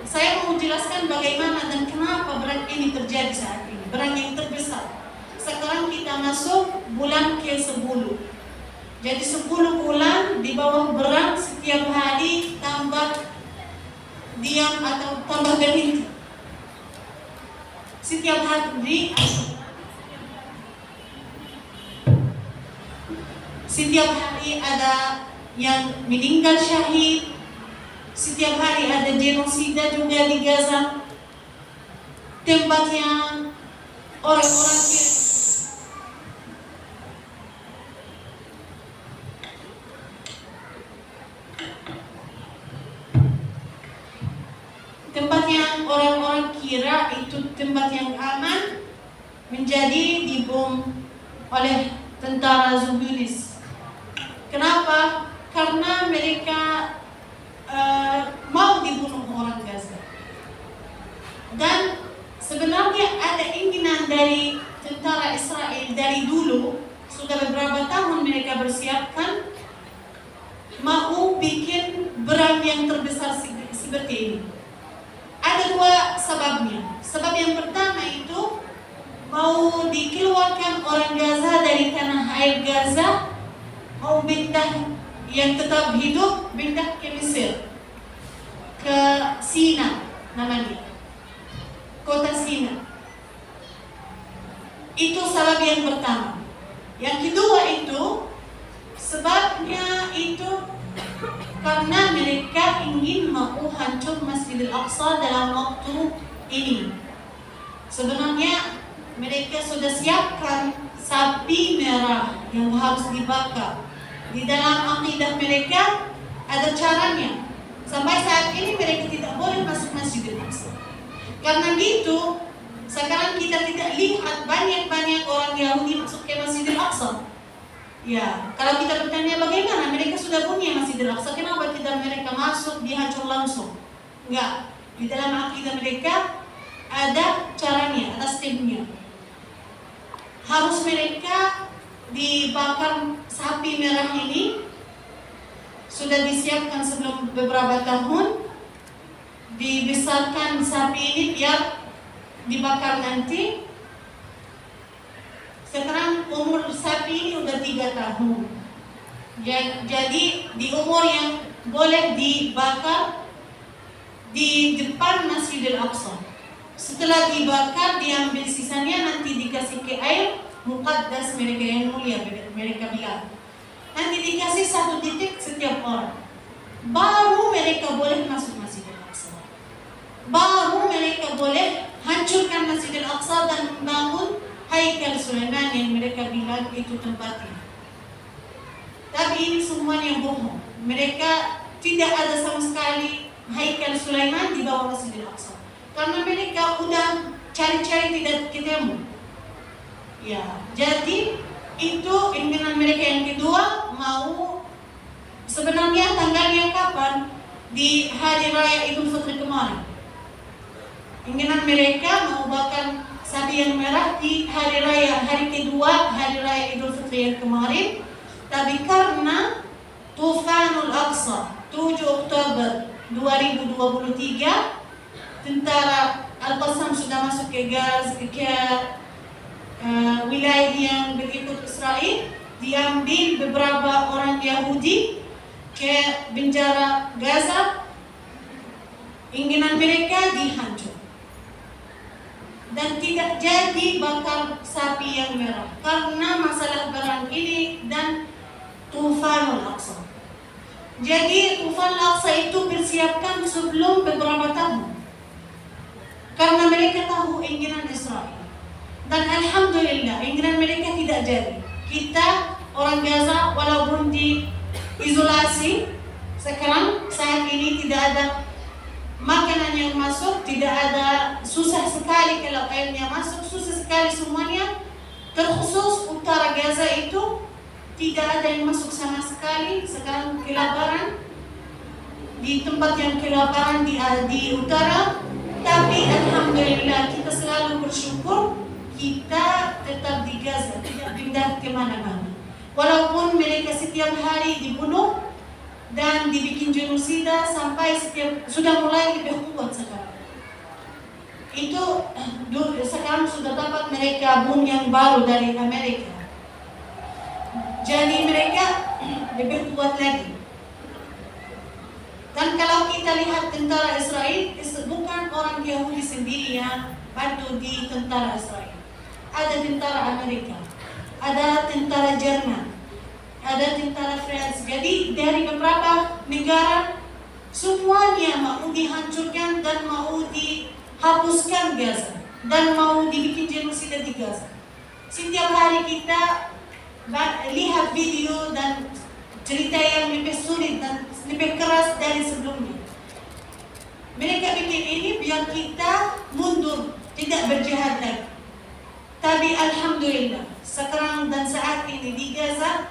saya mau jelaskan bagaimana dan kenapa perang ini terjadi saat ini, perang yang terbesar. Sekarang kita masuk bulan ke-10. Jadi 10 bulan di bawah perang, setiap hari tambah diam atau tambah berhenti. Setiap hari ada yang meninggal syahid. Setiap hari ada genosida juga di Gaza. Tempat yang orang-orang orang-orang kira itu tempat yang aman menjadi dibom oleh tentara Zionis. Kenapa? Karena mereka mau dibunuh orang Gaza. Dan sebenarnya ada keinginan dari tentara Israel dari dulu, sudah beberapa tahun mereka bersiapkan mau bikin perang yang terbesar seperti ini. Ada Ada dua sebabnya. Sebab yang pertama itu mau dikeluarkan orang Gaza dari tanah air Gaza, mau pindah yang tetap hidup, pindah ke Mesir, ke Sina namanya, kota Sina. Itu sebab yang pertama. Yang kedua itu sebabnya itu karena mereka ingin mau hancur Masjidil Aqsa dalam waktu ini. Sebenarnya mereka sudah siapkan sapi merah yang harus dibakar. Di dalam akidah mereka ada caranya. Sampai saat ini mereka tidak boleh masuk Masjidil Aqsa. Karena gitu, sekarang kita tidak lihat banyak-banyak orang Yahudi masuk ke Masjidil Aqsa. Ya, kalau kita bertanya bagaimana mereka sudah punya Masjidil Aqsa, kenapa tidak mereka masuk dihancur langsung? Enggak, di dalam akidah mereka ada caranya, ada stepnya. Harus mereka dibakar sapi merah ini, sudah disiapkan sebelum beberapa tahun, dibesarkan sapi ini biar dibakar nanti. Sekarang umur sapi ini udah 3 tahun. Jadi di umur yang boleh dibakar di depan Masjidil Aqsa. Setelah dibakar, diambil sisanya, nanti dikasih ke air muqaddas mereka yang mulia, mereka bilang. Nanti dikasih 1 titik setiap orang. Baru mereka boleh masuk Masjidil Aqsa. Baru mereka boleh hancurkan Masjidil Aqsa dan membangun Haikal Sulaiman yang mereka bilang itu tempatnya. Tapi ini semuanya bohong. Mereka tidak ada sama sekali Haikal Sulaiman di bawah Masjidil Aqsa. Karena mereka udah cari-cari tidak ketemu. Ya, jadi itu keinginan mereka yang kedua, mau sebenarnya tanggalnya kapan? Di hari raya Idul Fitri kemarin. Keinginan mereka mau bakar sapi yang merah di hari raya, hari kedua hari raya Idul Fitri yang kemarin. Tapi karena Tufanul Aqsa 7 Oktober 2023, tentara Al-Qassam sudah masuk ke wilayah yang berikut Israel, diambil beberapa orang Yahudi ke penjara Gaza. Keinginan mereka dihancur dan tidak jadi bakar sapi yang merah karena masalah perang ini dan Tufanul Aqsa. Jadi Tufanul Aqsa itu persiapkan sebelum beberapa tahun karena mereka tahu keinginan Israel. Dan alhamdulillah keinginan mereka tidak jadi. Kita orang Gaza walaupun di isolasi sekarang saat ini tidak ada makanan yang masuk, tidak ada, susah sekali kalau airnya masuk, susah sekali semuanya. Terkhusus utara Gaza itu tidak ada yang masuk sama sekali. Sekarang kelaparan di tempat yang kelaparan di utara. Tapi alhamdulillah kita selalu bersyukur kita tetap di Gaza, tidak pindah kemana-mana. Walaupun mereka setiap hari dibunuh dan dibikin genosida sampai sudah mulai lebih kuat sekarang. Itu sekarang sudah dapat mereka bom yang baru dari Amerika. Jadi mereka lebih kuat lagi. Dan kalau kita lihat tentara Israel, bukan orang Yahudi sendiri yang bantu di tentara Israel. Ada tentara Amerika, ada tentara Jerman, ada tentara France. Jadi dari beberapa negara semuanya mau dihancurkan dan mau dihapuskan Gaza dan mau dibikin genosida di Gaza. Setiap hari kita lihat video dan cerita yang lebih sulit dan lebih keras dari sebelumnya. Mereka bikin ini biar kita mundur, tidak berjihad lagi. Tapi alhamdulillah sekarang dan saat ini di Gaza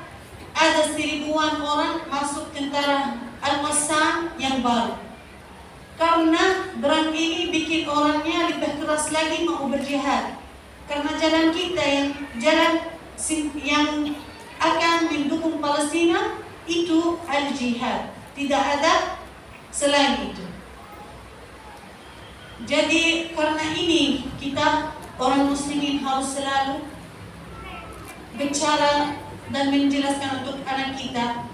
ada 1000-an orang masuk tentara Al-Qassam yang baru. Karena perang ini bikin orangnya lebih keras lagi mau berjihad. Karena jalan kita yang akan mendukung Palestina itu al-jihad. Tidak ada selain itu. Jadi karena ini kita orang muslimin harus selalu bicara dan menjelaskan untuk anak kita.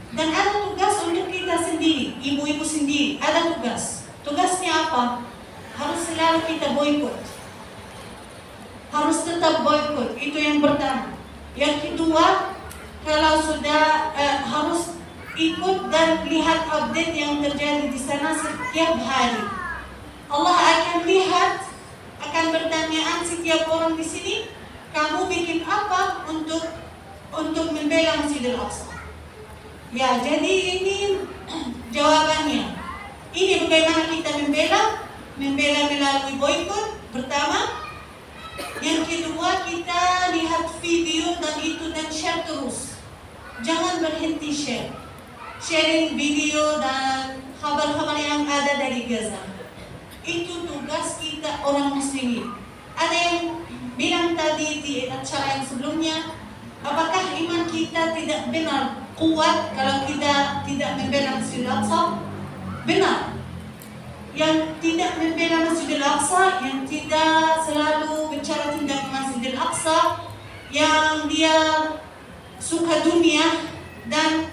Dan ada tugas untuk kita sendiri, ibu-ibu sendiri, ada tugas. Tugasnya apa? Harus selalu kita boikot. Harus tetap boikot, itu yang pertama. Yang kedua, kalau sudah harus ikut dan lihat update yang terjadi di sana setiap hari. Allah akan lihat, akan pertanyaan setiap orang di sini, kamu bikin apa untuk membela Masjidil Aqsa? Ya, jadi ini jawabannya. Ini bagaimana kita membela melalui boikot pertama. Yang kedua, kita lihat video dan itu dan share terus. Jangan berhenti share. Sharing video dan kabar-kabar yang ada dari Gaza. Itu tugas kita orang muslimin. Ada yang bilang tadi di acara yang sebelumnya, apakah iman kita tidak benar kuat kalau kita tidak membela Masjidil Aqsa? Benar. Yang tidak membela Masjidil Aqsa, yang tidak selalu bicara tentang Masjidil Aqsa, yang dia suka dunia dan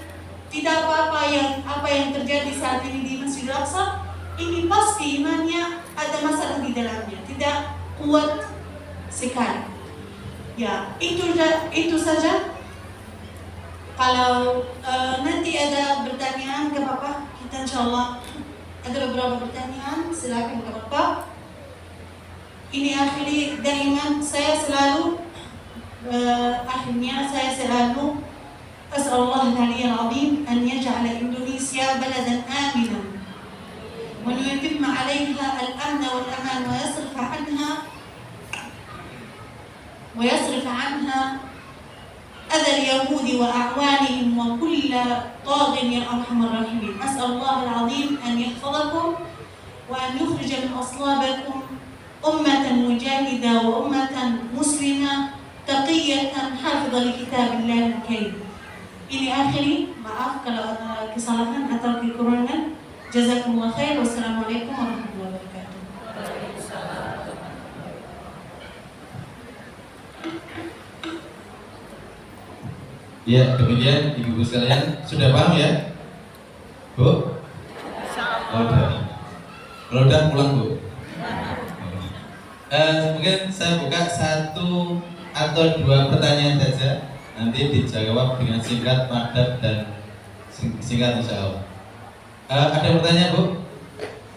tidak apa yang terjadi saat ini di Masjidil Aqsa, ini pasti imannya ada masalah di dalamnya, tidak kuat sekali. Ya, itu saja. Kalau nanti ada pertanyaan ke Bapak, kita insyaallah ada beberapa pertanyaan, silakan ke Bapak. Ini akhiri dariman saya selalu akhirnya saya selalu as'alullah al-'aliyyal 'azim an yaj'ala Indonesia baladan aminan wa yutimma 'alayha al-amn wal aman wa yasrif 'anha أذى اليهود وأعوانهم وكل طاغ يا أرحم الراحمين. أسأل الله العظيم أن يحفظكم وأن يخرج من أصلابكم أمة مجاهدة وأمة مسلمة تقية حافظة لكتاب الله الكريم. Ini akhiri, maaf kalau ada kesalahan atau kekurangan. Jazakumullah khair. Wassalamualaikum warahmatullahi wabarakatuh. Ya, demikian ibu-ibu sekalian, sudah paham ya? Bu? Oh, udah. Kalau udah pulang, Bu. Mungkin saya buka 1 atau 2 pertanyaan saja. Nanti dijawab dengan singkat, padat, dan singkat insya Allah. Ada pertanyaan, Bu?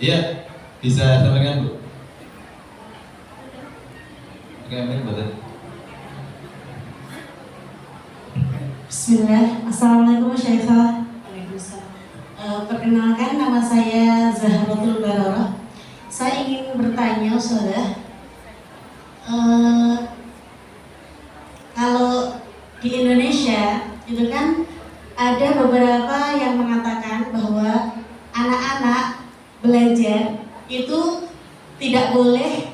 Iya, bisa sampaikan, Bu. Oke, amin, betul. Bismillah, Assalamualaikum Syekhah. Perkenalkan, nama saya Zahratul Bararah. Saya ingin bertanya, Ustazah, kalau di Indonesia itu kan ada beberapa yang mengatakan bahwa anak-anak belajar itu tidak boleh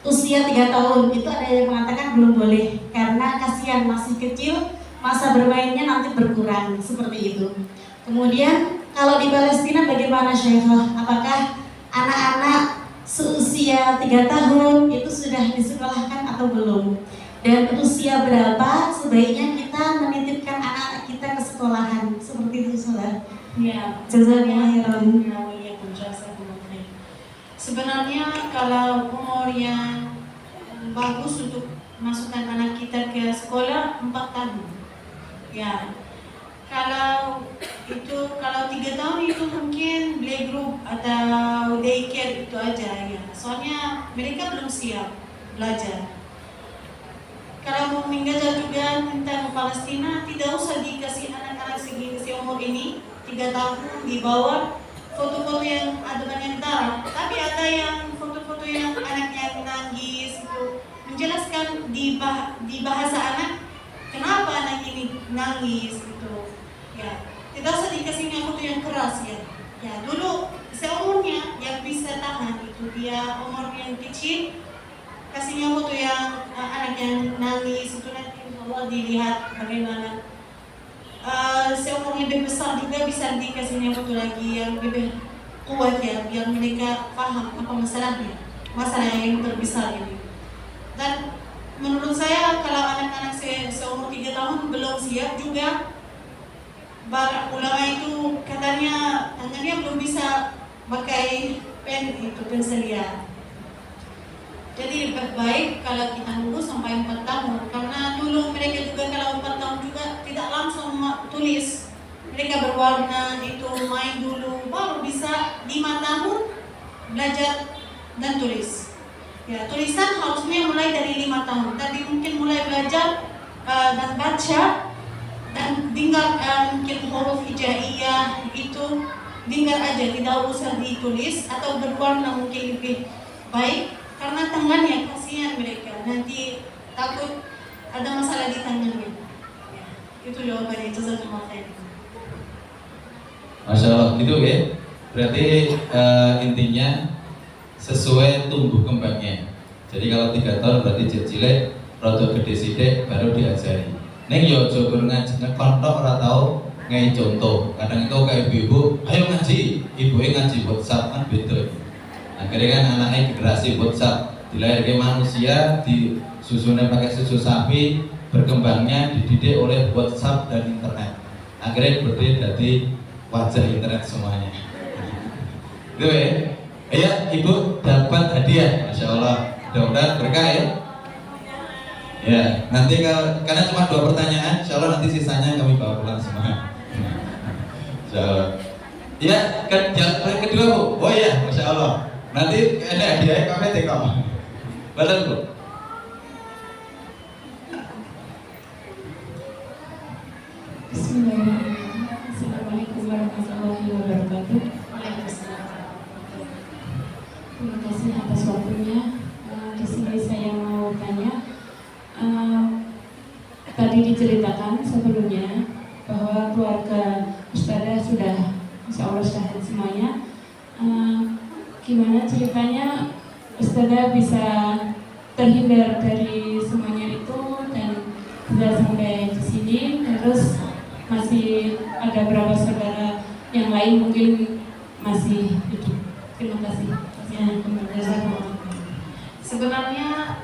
usia 3 tahun, itu ada yang mengatakan belum boleh karena kasihan masih kecil, masa bermainnya nanti berkurang, seperti itu. Kemudian kalau di Palestina bagaimana Syekhah? Apakah anak-anak seusia 3 tahun itu sudah disekolahkan atau belum? Dan usia berapa sebaiknya kita menitipkan anak-anak kita ke sekolahan? Seperti itu, Saudara. Ya, Jazakumullah khairan. Sebenarnya kalau umur yang bagus untuk masukkan anak kita ke sekolah 4 tahun. Ya, kalau 3 tahun itu mungkin playgroup atau daycare itu aja ya. Soalnya mereka belum siap belajar. Kalau mau mengajar juga tentang Palestina, tidak usah dikasih anak-anak seumur ini 3 tahun di bawah foto-foto yang ada banyak darah. Tapi ada yang foto-foto yang anaknya nangis itu menjelaskan di bahasa anak kenapa anak ini nangis gitu. Ya, tidak usah dikasihnya foto yang keras ya. Ya, dulu seumurnya yang bisa tahan itu dia umur yang kecil, kasihnya foto yang anak yang nangis itu nanti insyaallah dilihat bagaimana. Seumur lebih besar juga bisa dikasihnya foto lagi yang lebih kuat ya, biar mereka paham apa masalahnya, masalah yang terbesar ini. Dan menurut saya kalau anak-anak seumur 3 tahun belum siap juga, para ulama itu katanya tangannya belum bisa pakai pensil liar. Jadi lebih baik kalau kita nunggu sampai 4 tahun, karena dulu mereka juga kalau 4 tahun juga tidak langsung tulis. Mereka berwarna itu main dulu, baru bisa 5 tahun belajar dan tulis. Ya, tulisan harusnya mulai dari 5 tahun. Tadi mungkin mulai belajar dan baca dan dengar mungkin huruf hijaiyah itu dengar aja, tidak usah ditulis, atau berwarna mungkin lebih baik. Karena tangannya kasihan mereka, nanti takut ada masalah di tangannya. Ya, itu jawabannya, itu satu materi. Masya Allah, gitu ya. Berarti intinya sesuai tumbuh kembangnya. Jadi kalau 3 tahun berarti cilik, rada gede sithik baru diajari. Neng yo aja gur ngaji kontok ora tau ngai contoh. Kadang itu kayak ibu, ayo ngaji, ibunya ngaji WhatsApp kan beda. Akhirnya kan anaknya generasi WhatsApp, dilahirkan manusia, disusunnya pakai susu sapi, berkembangnya dididik oleh WhatsApp dan internet. Akhirnya berarti jadi wajah internet semuanya. Itu ya. Ya, ibu dapat hadiah, masya Allah. Mudah-mudahan berkah ya. Ya, nanti karena cuma 2 pertanyaan, insya Allah nanti sisanya kami bawa pulang semua. Insya Allah. Ya, yang kedua bu, oh ya, masya Allah. Nanti ada hadiahnya kami teko. Betul bu. Bismillahirrahmanirrahim. Assalamualaikum warahmatullahi wabarakatuh. Terima kasih atas waktunya. Di sini saya mau tanya. Tadi diceritakan sebelumnya bahwa keluarga Ustazah sudah, insya Allah syahid semuanya. Gimana ceritanya Ustazah bisa terhindar dari semuanya itu dan sudah sampai di sini, terus masih ada berapa saudara yang lain mungkin masih hidup. Terima kasih. Sebenarnya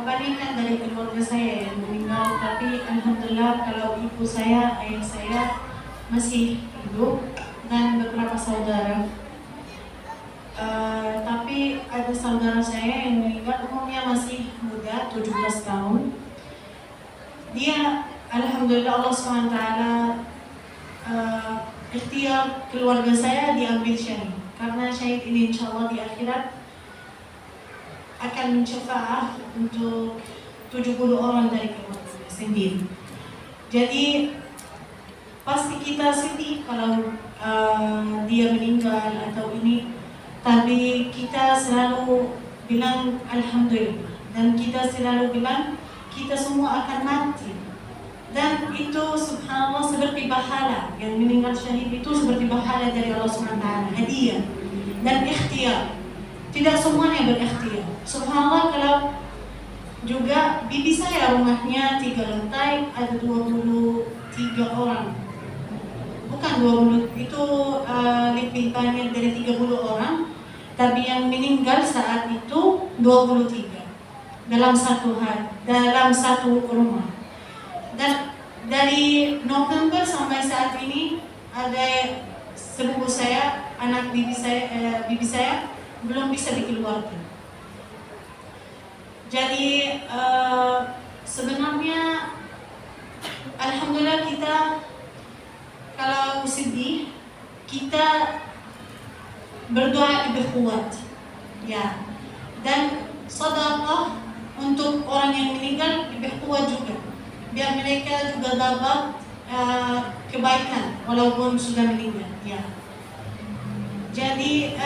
banyak dari keluarga saya yang meninggal, tapi alhamdulillah kalau ibu saya, ayah saya masih hidup dan beberapa saudara. Tapi ada saudara saya yang meninggal, umurnya masih muda, 17 tahun. Dia alhamdulillah Allah SWT ikhtiar keluarga saya diambil syahid. Karena syahid ini insya Allah di akhirat akan mensyafa'ah untuk 70 orang dari keluarga sendiri. Jadi pasti kita sedih kalau dia meninggal atau ini, tapi kita selalu bilang alhamdulillah, dan kita selalu bilang kita semua akan mati. Dan itu subhanallah seperti pahala, yang meninggal syahid itu seperti pahala dari Allah SWT, hadiah dan ikhtiar. Tidak semuanya berikhtiar. Subhanallah, kalau juga bibi saya rumahnya 3 lantai, ada 23 orang. Bukan 20, itu lebih banyak dari 30 orang. Tapi yang meninggal saat itu 23 dalam satu hari, dalam satu rumah. Dan dari November sampai saat ini ada sepupu saya, anak bibi saya belum bisa dikeluarkan. Jadi sebenarnya alhamdulillah kita kalau sedih kita berdoa lebih kuat, ya, dan sedekah untuk orang yang meninggal lebih kuat juga, biar mereka juga dapat kebaikan walaupun sudah meninggal, ya. Jadi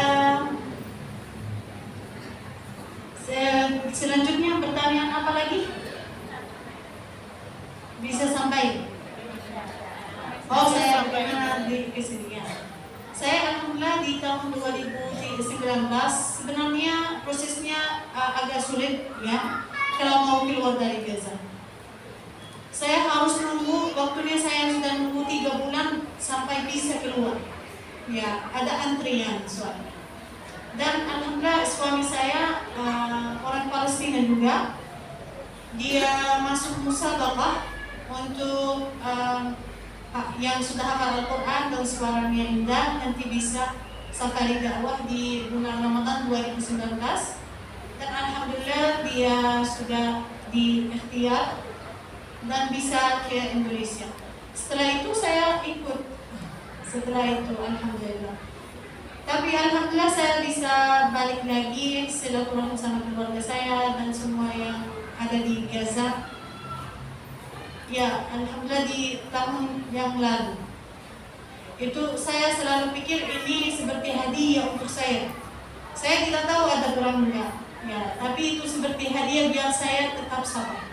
selanjutnya pertanyaan apa lagi? Bisa sampai? Oh, saya pernah di kesini, ya. Saya alhamdulillah di tahun 2019 sebenarnya prosesnya agak sulit, ya, kalau mau keluar dari Gaza. Saya harus nunggu, waktunya saya sudah nunggu 3 bulan sampai bisa keluar. ya ada antrian soalnya. Dan alhamdulillah suami saya orang Palestina juga, dia masuk musabaqah untuk yang sudah hafal Al-Quran dan suaranya indah, nanti bisa safari dakwah di bulan Ramadan 2019. Dan alhamdulillah dia sudah diikhtiar dan bisa ke Indonesia. Setelah itu saya ikut. Setelah itu alhamdulillah. Tapi alhamdulillah saya bisa balik lagi silaturahmi sama keluarga saya dan semua yang ada di Gaza. Ya, alhamdulillah di tahun yang lalu. Itu saya selalu pikir ini seperti hadiah untuk saya. Saya tidak tahu ada orang enggak. Ya, tapi itu seperti hadiah biar saya tetap sabar.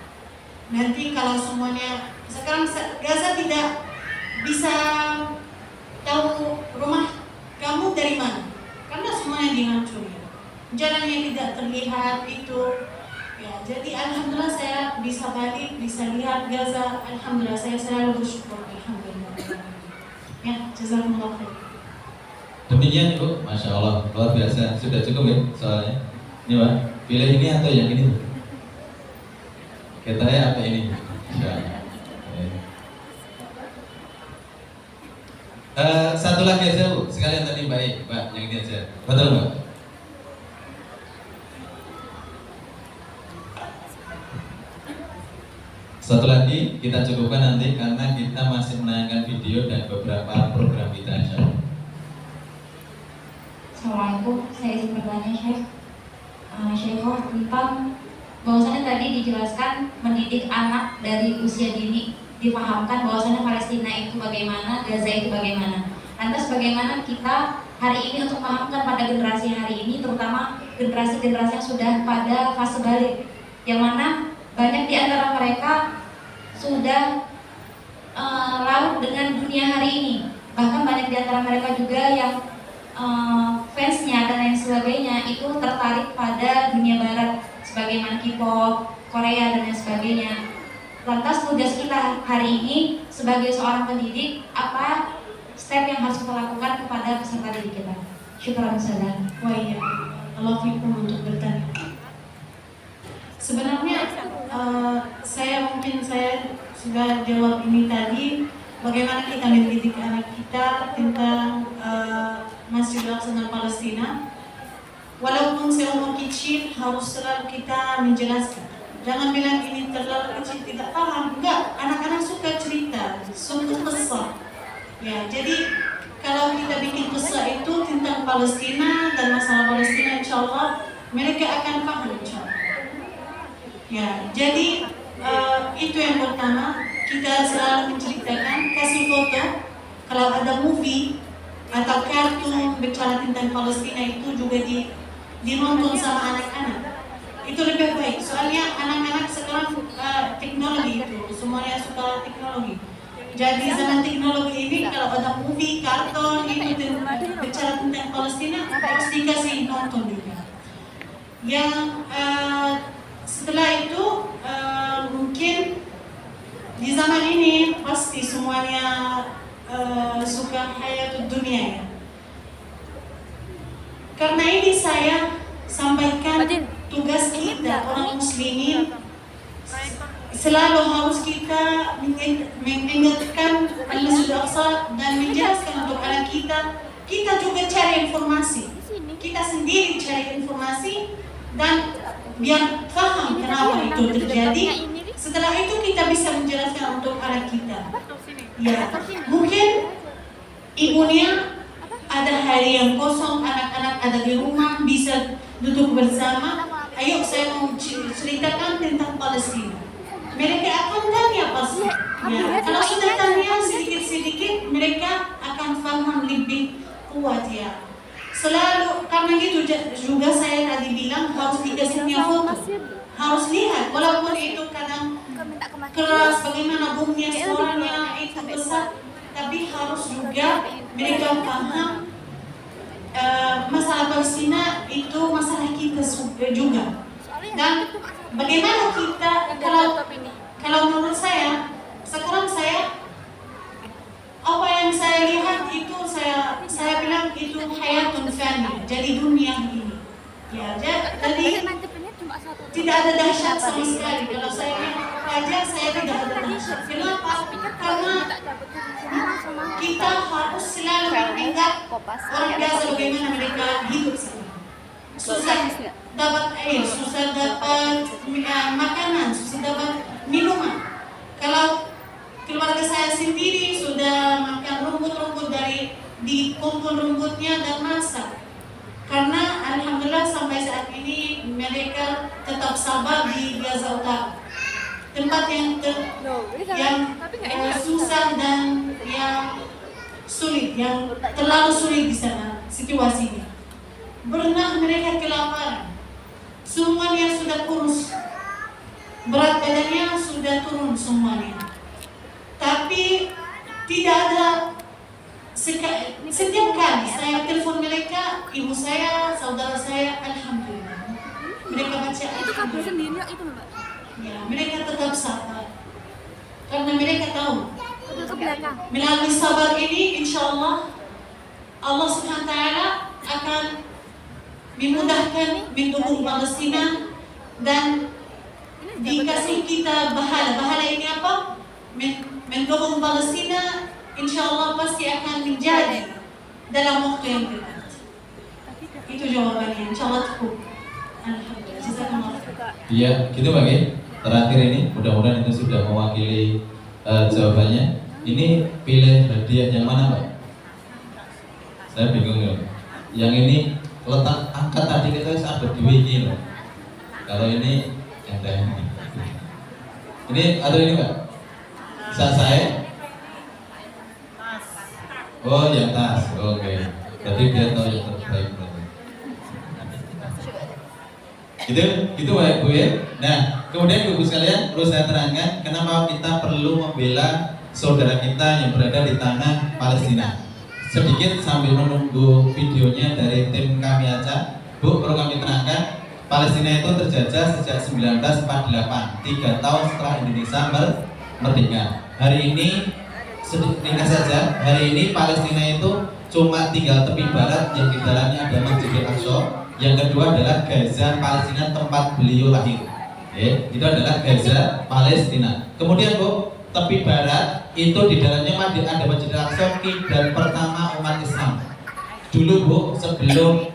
Nanti kalau semuanya sekarang Gaza tidak bisa tahu rumah kamu dari mana, karena semuanya dihancuri, jalannya tidak terlihat itu. Ya, jadi alhamdulillah saya bisa balik, bisa lihat Gaza. Alhamdulillah saya selalu bersyukur. Alhamdulillah. Ya, jazakumullah khair. Demikian Ibu, Masya Allah, luar biasa. Sudah cukup ya soalnya. Ini Pak, pilih ini atau yang ini? Katanya apa ini? Satu lagi aja Bu, sekalian tadi baik Mbak, yang ini aja. Betul Mbak? Satu lagi kita cukupkan nanti karena kita masih menayangkan video dan beberapa program kita insya Allah. Assalamualaikum, saya izin bertanya Syekhah tentang bahwasannya tadi dijelaskan mendidik anak dari usia dini, dipahamkan bahwasannya Palestina itu bagaimana, Gaza itu bagaimana. Lantas bagaimana kita hari ini untuk memahamkan pada generasi hari ini, terutama generasi-generasi yang sudah pada fase balik, yang mana banyak di antara mereka sudah larut dengan dunia hari ini. Bahkan banyak di antara mereka juga yang fansnya dan lain sebagainya itu tertarik pada dunia barat, sebagaimana K-pop, Korea dan lain sebagainya. Lantas tugas kita hari ini sebagai seorang pendidik, apa step yang harus kita lakukan kepada peserta didik kita? Syukran saja. Wah iya, Allah fikum untuk bertanya. Sebenarnya saya sudah jawab ini tadi, bagaimana kita mendidik anak kita tentang Masjidil Aqsa Palestina. Walaupun seumur kecil harus selalu kita menjelaskan. Jangan bilang ini terlalu kecil tidak paham. Enggak, anak-anak suka cerita, suka kisah. Ya, jadi kalau kita bikin kisah itu tentang Palestina dan masalah Palestina, insya Allah mereka akan paham insya Allah. Ya, jadi itu yang pertama, kita selalu menceritakan, kasih foto. Kalau ada movie atau kartun bicara tentang Palestina itu juga dinonton sama anak-anak. Itu lebih baik, soalnya anak-anak sekarang teknologi itu, semuanya suka teknologi. Jadi zaman teknologi ini kalau ada movie, kartun itu bicara tentang Palestina harus dikasih nonton juga. Yang setelah itu mungkin di zaman ini pasti semuanya suka hayatud dunia ya. Karena ini saya sampaikan tugas kita orang muslimin selalu harus kita mengingatkan Al-Masjidil Aqsa dan menjelaskan untuk anak kita. Kita juga cari informasi, kita sendiri cari informasi dan biar paham kenapa itu terjadi. Setelah itu kita bisa menjelaskan untuk anak kita. Ya, mungkin ibunya ada hari yang kosong, anak-anak ada di rumah, bisa duduk bersama. Ayo saya mau ceritakan tentang Palestina. Mereka akan tanya pasti. Ya, kalau sudah tanya sedikit-sedikit, mereka akan paham lebih kuat ya. Selalu karena gitu juga saya tadi bilang harus dikasihnya foto, harus lihat. Walaupun itu kadang keras, bagaimana bunyinya suaranya itu besar, tapi harus juga mereka paham. Masalah Palestina itu masalah kita juga. Dan bagaimana kita kalau menurut saya sekarang apa yang saya lihat itu saya saya bilang itu hayatun fani, jadi dunia ini. Ya, jadi tidak ada dahsyat sama sekali. Kalau saya lihat pelajar, saya tidak ada dahsyat. Kenapa? Karena kita harus selalu mengingat orang biasa bagaimana mereka hidup sekarang. Susah dapat air, susah dapat makanan, susah dapat minuman. Kalau keluarga saya sendiri sudah makan rumput-rumput dari dikumpul rumputnya dan masak. Karena alhamdulillah sampai saat ini mereka tetap sabar di Gaza Utara, tempat yang susah dan yang sulit, yang terlalu sulit di sana situasinya. Pernah mereka kelaparan, semuanya sudah kurus, berat badannya sudah turun semuanya, tapi tidak ada. Setiap kali saya telepon mereka, ibu saya, saudara saya, alhamdulillah mereka baca alhamdulillah. Ya, mereka tetap sabar karena mereka tahu melalui sabar ini insya Allah Allah Subhanahu wa Ta'ala akan memudahkan mendukung Palestina dan dikasih kita pahala ini apa? Mendukung Palestina insya Allah pasti akan menjadi dalam waktu yang dekat. Itu jawabannya, insya Allah cukup. Alhamdulillah, jazakumullah. Iya, gitu Pak ya. Terakhir ini, mudah-mudahan itu sudah mewakili jawabannya. Ini pilih hadiah yang mana Pak? Saya bingung ya. Yang ini letak angka tadi kita ada di wiki loh. Kalau ini ada ini atau ini Pak? Bisa saya? Oh yang tas, oke. Berarti dia tahu yang terbaik berarti. Gitu Pak Bu ya. Nah, kemudian Ibu sekalian perlu saya terangkan kenapa kita perlu membela saudara kita yang berada di tanah Palestina. Sedikit sambil menunggu videonya dari tim kami aja, Bu, perlu kami terangkan Palestina itu terjajah sejak 1948, 3 tahun setelah Indonesia merdeka. Hari ini ringkas saja, hari ini Palestina itu cuma tinggal tepi barat yang di dalamnya ada Masjidil Aqsa. Yang kedua adalah Gaza Palestina tempat beliau lahir. Itu adalah Gaza Palestina. Kemudian Bu, tepi barat itu di dalamnya ada Masjidil Aqsa, kiblat pertama umat Islam. Dulu Bu, sebelum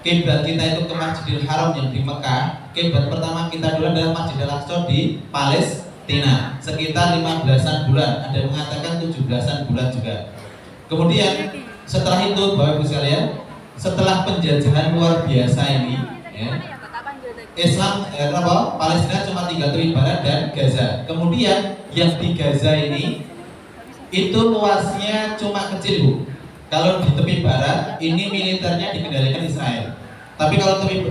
kiblat kita itu ke Masjidil Haram yang di Mekah, kiblat pertama kita dulu adalah Masjidil Aqsa di Palestina. Sekitar 15-an bulan, ada yang mengatakan 17-an bulan juga. Kemudian setelah itu Bapak Ibu sekalian, setelah penjajahan luar biasa ini Islam Palestina cuma tinggal tepi barat dan Gaza. Kemudian yang di Gaza ini itu luasnya cuma kecil Bu. Kalau di tepi barat ini militernya dikendalikan Israel. Tapi kalau tepi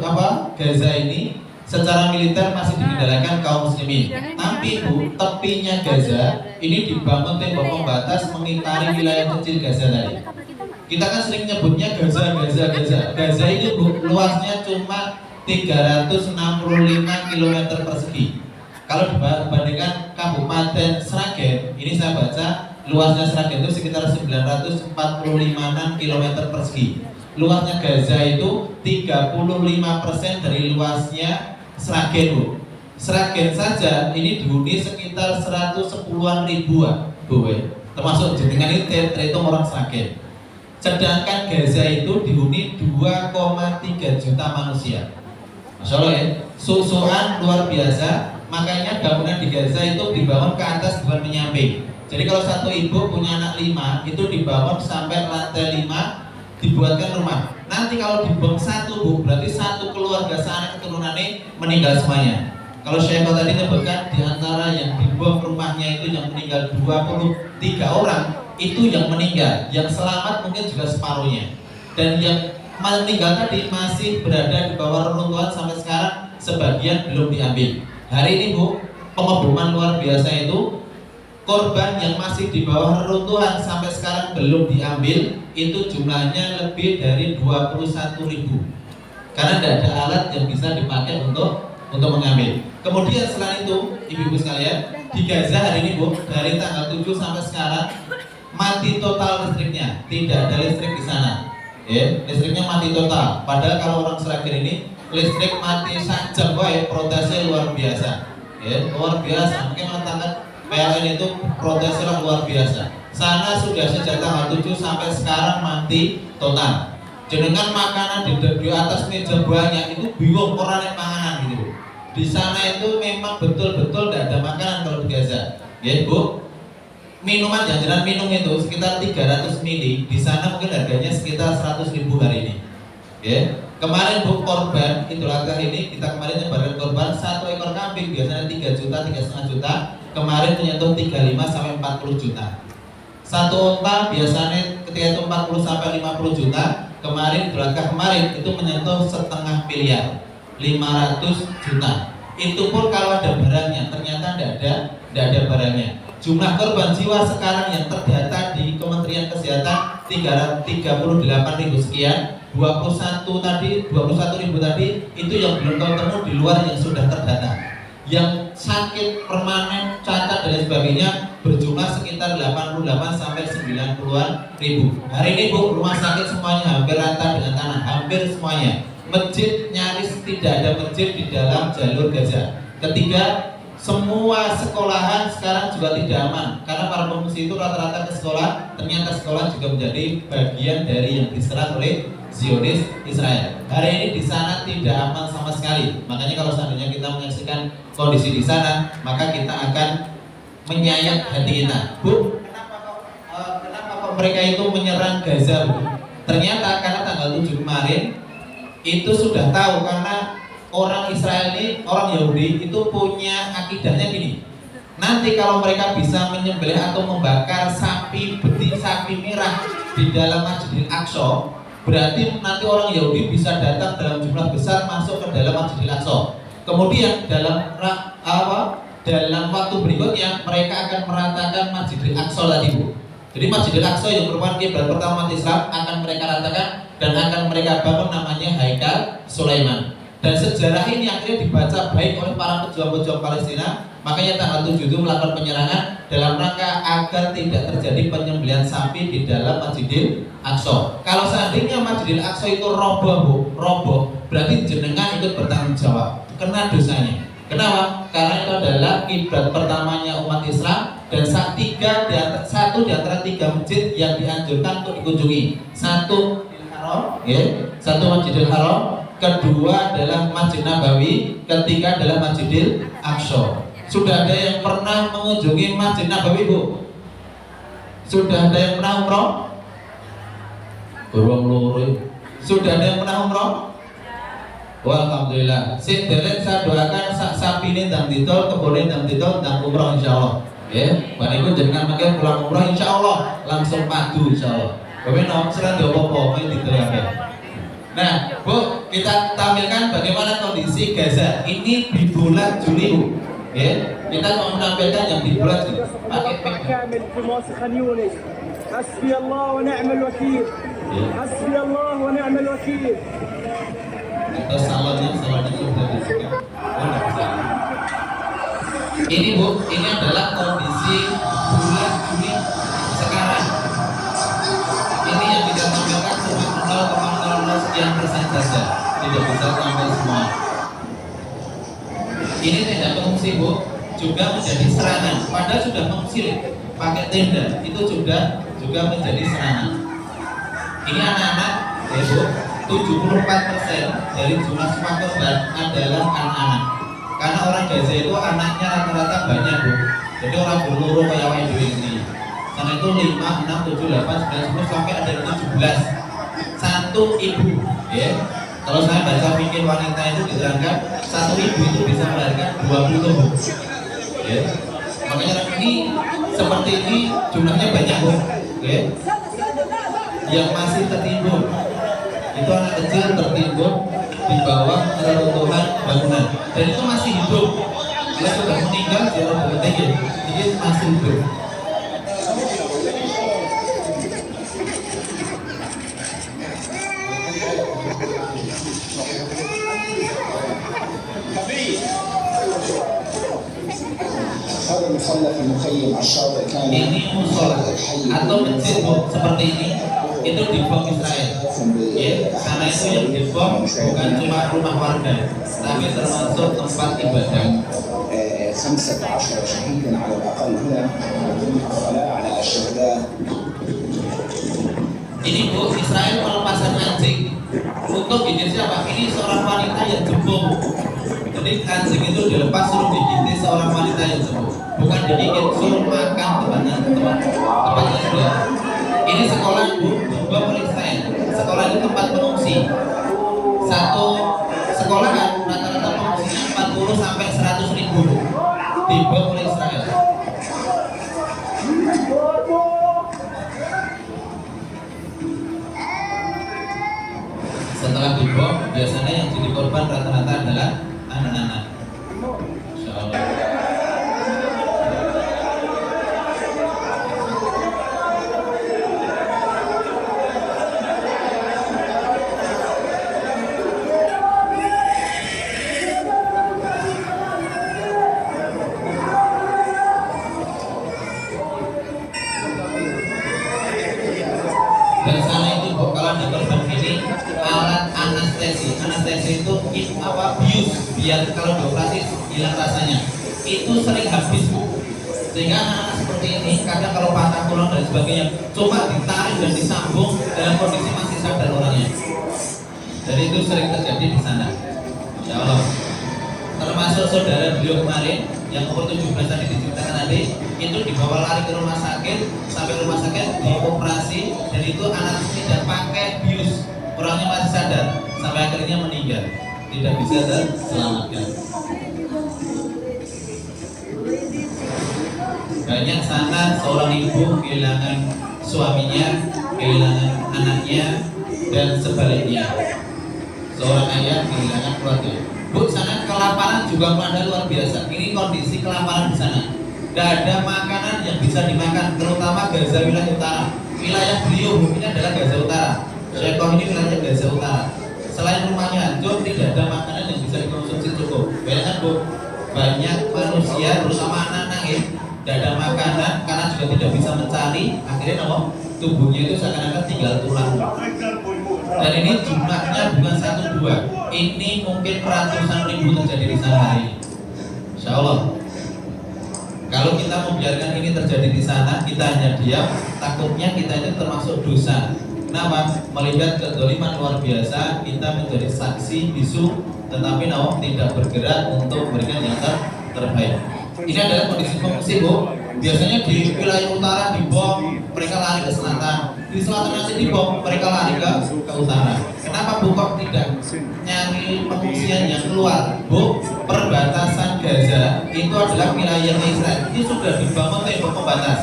Gaza ini secara militer masih dikendalikan kaum muslimin. Tapi Bu, tepinya Gaza ini dibangun tembok pembatas mengitari wilayah kecil Gaza tadi. Kita kan sering nyebutnya Gaza. Gaza ini Bu, luasnya cuma 365 km persegi. Kalau dibandingkan Kabupaten Sragen, ini saya baca luasnya Sragen itu sekitar 945 km persegi. Luasnya Gaza itu 35% dari luasnya Sragen Bu. Sragen saja ini dihuni sekitar 110-an ribuan Bu, termasuk jenengan ini terhitung orang Sragen. Sedangkan Gaza itu dihuni 2,3 juta manusia. Masya Allah ya, susuan luar biasa. Makanya bangunan di Gaza itu dibangun ke atas bukan menyamping. Jadi kalau satu ibu punya anak 5, itu dibangun sampai lantai 5, dibuatkan rumah. Nanti kalau dibom satu Bu, berarti satu keluarga seanak keturunannya meninggal semuanya. Kalau Syekh tadi menyebutkan di antara yang dibom rumahnya itu yang meninggal 23 orang, itu yang meninggal, yang selamat mungkin juga separuhnya. Dan yang meninggal tadi masih berada di bawah reruntuhan sampai sekarang, sebagian belum diambil. Hari ini Bu, pengeboman luar biasa itu, korban yang masih di bawah reruntuhan sampai sekarang belum diambil, itu jumlahnya lebih dari 21.000. Karena tidak ada alat yang bisa dipakai untuk mengambil. Kemudian selain itu, ibu-ibu sekalian, di Gaza hari ini Bu, dari tanggal 7 sampai sekarang mati total listriknya, tidak ada listrik di sana. Ya, listriknya mati total. Padahal kalau orang Sragen ini listrik mati sak jam wae protesnya luar biasa. Ya, luar biasa. Mungkin mengatakan PLN itu protesnya luar biasa. Sana sudah sejak tanggal 7 sampai sekarang mati total. Jenengan makanan di atas meja banyak itu bingung orang yang panganan gitu. Di sana itu memang betul-betul tidak ada makanan kalau di Gaza. Ya, Bu. Minuman jajanan minum itu sekitar 300 mili, di sana mungkin harganya sekitar 100.000 hari ini. Ya. Kemarin Bu korban Idul Adha ini kita kemarin nyebarin korban 1 ekor kambing biasanya 3 juta, 3,5 juta, kemarin menyentuh 35 sampai 40 juta. 1 onta biasanya ketika itu 40 sampai 50 juta, kemarin Idul Adha kemarin itu menyentuh 0,5 miliar, 500 juta. Itu pun kalau ada barangnya, ternyata tidak ada barangnya. Jumlah korban jiwa sekarang yang terdata di Kementerian Kesehatan 38.000 sekian, 21.000 tadi itu yang belum ketemu di luar yang sudah terdata. Yang sakit permanen, cacat dan sebagainya berjumlah sekitar 88 sampai 90-an ribu. Hari ini Bu, rumah sakit semuanya hampir rata dengan tanah, hampir semuanya. Masjid nyaris tidak ada masjid di dalam jalur Gaza. Ketiga, semua sekolahan sekarang juga tidak aman karena para pengungsi itu rata-rata ke sekolah, ternyata sekolah juga menjadi bagian dari yang diserang oleh Zionis Israel. Hari ini di sana tidak aman sama sekali. Makanya kalau seandainya kita menyaksikan kondisi di sana, maka kita akan menyayat hati kita. Bu, kenapa kok mereka itu menyerang Gaza, Bu? Ternyata karena tanggal 7 kemarin itu sudah tahu karena orang Israel ini, orang Yahudi itu punya akidahnya gini. Nanti kalau mereka bisa menyembelih atau membakar sapi betina, sapi merah di dalam Masjidil Aqsa, berarti nanti orang Yahudi bisa datang dalam jumlah besar masuk ke dalam Masjidil Aqsa. Kemudian dalam waktu berikutnya mereka akan meratakan Masjidil Aqsa tadi, Bu. Jadi Masjidil Aqsa yang merupakan kiblat pertama umat Islam akan mereka ratakan dan akan mereka bangun namanya Haikal Sulaiman. Dan sejarah ini akhirnya dibaca baik oleh para pejuang-pejuang Palestina. Makanya tanggal 7 itu melakukan penyerangan dalam rangka agar tidak terjadi penyembelihan sapi di dalam Masjidil Aqsa. Kalau seandainya Masjidil Aqsa itu roboh, berarti jenengan ikut bertanggung jawab, kena dosanya. Kenapa? Karena itu adalah kiblat pertamanya umat Islam dan satu di antara 3 masjid yang dianjurkan untuk dikunjungi. Satu Masjidil Haram, kedua adalah Masjid Nabawi, ketiga adalah Masjidil Aqsa. Sudah ada yang pernah mengunjungi Masjid Nabawi, Bu? Sudah ada yang pernah umroh? Sudah ada yang pernah umroh? Alhamdulillah. Sik derek saya doakan sak sapine ndang ditol, kebone ndang ditol, ndang umroh insyaallah. Ya, baniku jenengan mangke pulang umroh insyaallah, langsung padu insyaallah. Kowe nom serang opo-opo iki diterape. Nah, Bu, kita tampilkan bagaimana kondisi Gaza ini di bulan Juli, Bu. Ya, kita mau menampilkan yang di bulan Juli. Pakai kamil fi Musa Khan Yunis. Hasbi Allah wa ni'mal wakil. Hasbi Allah wa ni'mal wakil. Terus salonnya sudah disediakan. Ini, Bu, ini adalah kondisi bulan Juli sekarang. Ini yang kita tampilkan cuma 0,00 sekian persen saja, tidak bisa tampil semua. Ini tenda pengungsi, Bu, juga menjadi serangan. Padahal sudah mengungsi pakai tenda, itu juga menjadi serangan. Ini anak-anak, ya Bu, 74% dari jumlah semua korban adalah anak-anak. Karena orang Gaza itu anaknya rata-rata banyak, Bu. Jadi orang berluruh kayak wae dhewe ini. Karena itu 5, 6, 7, 8, 9, 10 sampai ada 17. Satu ibu, ya. Kalau saya baca fikih wanita itu diterangkan satu ibu itu bisa melahirkan 20, ya. Makanya ini seperti ini jumlahnya banyak, Bu, ya. Yang masih tertimbun itu anak kecil tertimbun di bawah reruntuhan bangunan dan itu masih hidup. Dia sudah meninggal, dia sudah tinggi, dia masih hidup. Ini musola atau masjid seperti ini itu dibom Israel. Ya, karena itu yang dibom bukan cuma rumah warga, tapi termasuk tempat ibadah. 15 شهيدا على الأقل هنا يتم الصلاة على الشهداء. Ini Bu, Israel melepaskan anjing untuk gigit siapa? Ini seorang wanita yang jebol. Jadi anjing itu dilepas suruh digigit seorang wanita yang jebol, bukan digigit, suruh makan tempatnya jebol. Ini sekolah Bu, dibom oleh Israel. Sekolah itu tempat pengungsi. Satu sekolahan rata-rata pengungsinya 40 sampai 100 ribu dibom oleh Israel. Setelah dibom, biasanya yang jadi korban rata-rata adalah anak-anak. Insyaallah. Dan sana itu kalau di korban ini alat anestesi itu bius biar kalau dioperasi hilang rasanya. Itu sering habis Bu. Sehingga anak-anak seperti ini kadang kalau patah tulang dan sebagainya cuma ditarik dan disambung dalam kondisi masih sadar orangnya. Jadi itu sering terjadi di sana. Insyaallah. Termasuk saudara beliau kemarin yang umur 17 tadi diceritakan tadi, itu dibawa lari ke rumah sakit, sampai rumah sakit dioperasi, dan itu anak tidak pakai bius, orangnya masih sadar, sampai akhirnya meninggal, tidak bisa terselamatkan. Banyak sana seorang ibu kehilangan suaminya, kehilangan anaknya, dan sebaliknya seorang ayah kehilangan keluarga. Bu, sana kelaparan juga melanda luar biasa. Ini kondisi kelaparan di sana. Tidak ada makanan yang bisa dimakan, terutama Gaza wilayah utara. Wilayah beliau ini adalah Gaza Utara. Syekoh ini wilayah Gaza Utara. Selain rumahnya hancur, tidak ada makanan yang bisa dikonsumsi cukup. Bayangkan Bu, banyak manusia, terutama anak-anak ini, tidak ada makanan karena juga tidak bisa mencari. Akhirnya tubuhnya itu seakan-akan tinggal tulang. Dan ini jumlahnya bukan 1-2, ini mungkin ratusan ribu terjadi di sana hari ini. Insyaallah. Kalau kita membiarkan ini terjadi di sana, kita hanya diam, takutnya kita itu termasuk dosa. Kenapa? Melihat kezaliman luar biasa, kita menjadi saksi bisu, tetapi tidak bergerak untuk memberikan yang terbaik. Ini adalah kondisi pengungsi Bu. Biasanya di wilayah utara dibom, mereka lari ke selatan. Di selatan nanti dibom, mereka lari ke utara. Kenapa Bu kok tidak nyari pengungsian yang keluar? Bu, perbatasan Gaza itu adalah wilayah Israel. Ini sudah dibangun tembok pembatas.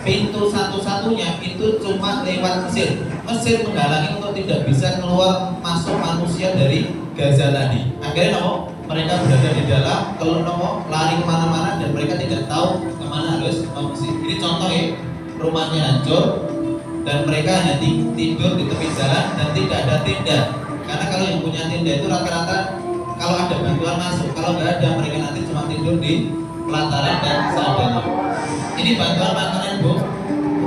Pintu satu-satunya itu cuma lewat Mesir. Mesir menghalangi untuk tidak bisa keluar masuk manusia dari Gaza tadi. Akhirnya mereka berada di dalam, kalau lari kemana-mana dan mereka tidak tahu kemana harus mengungsi. Ini contoh ya, rumahnya hancur dan mereka hanya tidur di tepi jalan dan tidak ada tenda. Karena kalau yang punya tenda itu rata-rata kalau ada bantuan masuk, kalau nggak ada mereka nanti cuma tidur di pelataran dan seadanya. Ini bantuan makanan Bu.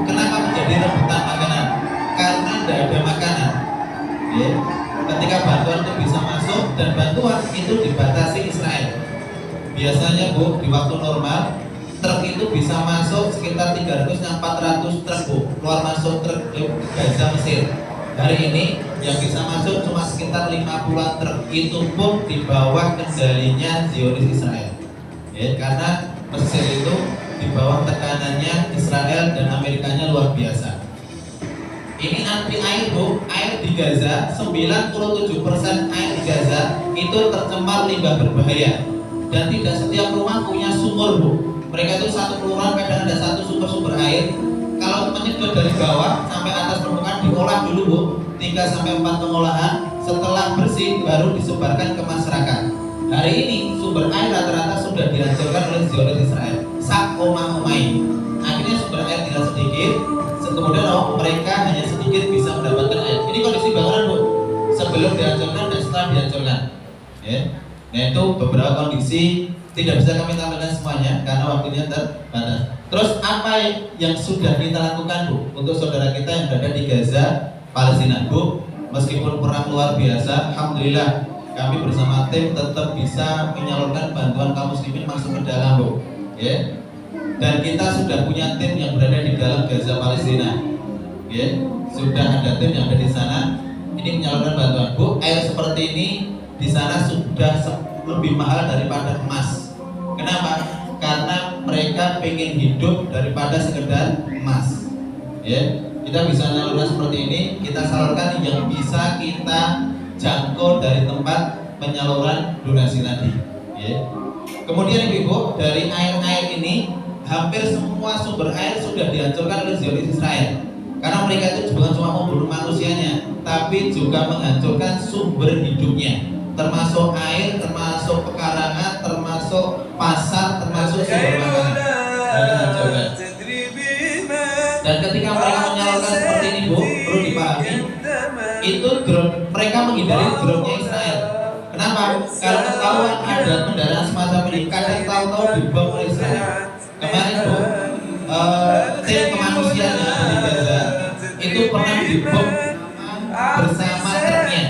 Kenapa menjadi rebutan makanan? Karena tidak ada makanan. Ya. Ketika bantuan itu bisa masuk dan bantuan itu dibatasi Israel. Biasanya Bu, di waktu normal truk itu bisa masuk sekitar 300-400 truk Bu, keluar masuk truk Gaza Mesir. Hari ini yang bisa masuk cuma sekitar 50-an truk, itu pun di bawah kendalinya Zionis Israel. Ya, karena Mesir itu di bawah tekanannya Israel dan Amerikanya luar biasa. Ini anti air Bu, air di Gaza 97% air di Gaza itu tercemar limbah berbahaya. Dan tidak setiap rumah punya sumur Bu. Mereka itu satu kelurahan kadang ada satu sumber air. Kalau menyedot dari bawah sampai atas permukaan diolah dulu Bu, 3-4 pengolahan. Setelah bersih baru disebarkan ke masyarakat. Hari ini sumber air rata-rata sudah dihancurkan oleh Zionis Israel. Sak omah-omai. Akhirnya sumber air tinggal sedikit. Kemudian mereka hanya sedikit bisa mendapatkan air. Ini kondisi bangunan Bu, sebelum dihancurkan dan setelah dihancurkan. Ya. Nah itu beberapa kondisi tidak bisa kami tampilkan semuanya karena waktunya terbatas. Terus apa yang sudah kita lakukan Bu untuk saudara kita yang berada di Gaza, Palestina Bu? Meskipun perang luar biasa, alhamdulillah kami bersama tim tetap bisa menyalurkan bantuan kaum muslimin masuk ke dalam Bu. Ya. Dan kita sudah punya tim yang berada di dalam Gaza, Palestina. Ya. Sudah ada tim yang ada di sana. Ini menyalurkan bantuan Bu. Air seperti ini di sana sudah lebih mahal daripada emas. Kenapa? Karena mereka pengen hidup daripada sekedar emas. Ya, kita bisa menyalurkan seperti ini. Kita salurkan yang bisa kita jangkau dari tempat penyaluran donasi tadi. Ya. Kemudian Ibu, dari air-air ini hampir semua sumber air sudah dihancurkan oleh Zionis Israel. Karena mereka itu bukan cuma membunuh manusianya, tapi juga menghancurkan sumber hidupnya, termasuk air, termasuk pekarangan, termasuk pasar, termasuk sumber makanan. Dan ketika mereka menyalurkan seperti ini Bu, perlu dipahami, itu drone, mereka menghindari drone-nya Israel. Kenapa? Kalau ketahuan ada kendaraan semacam ini, kadang tahu-tahu dibom oleh Israel. Kemarin Bu, tim kemanusiaan yang ada di Gaza itu pernah dibom bersama truknya.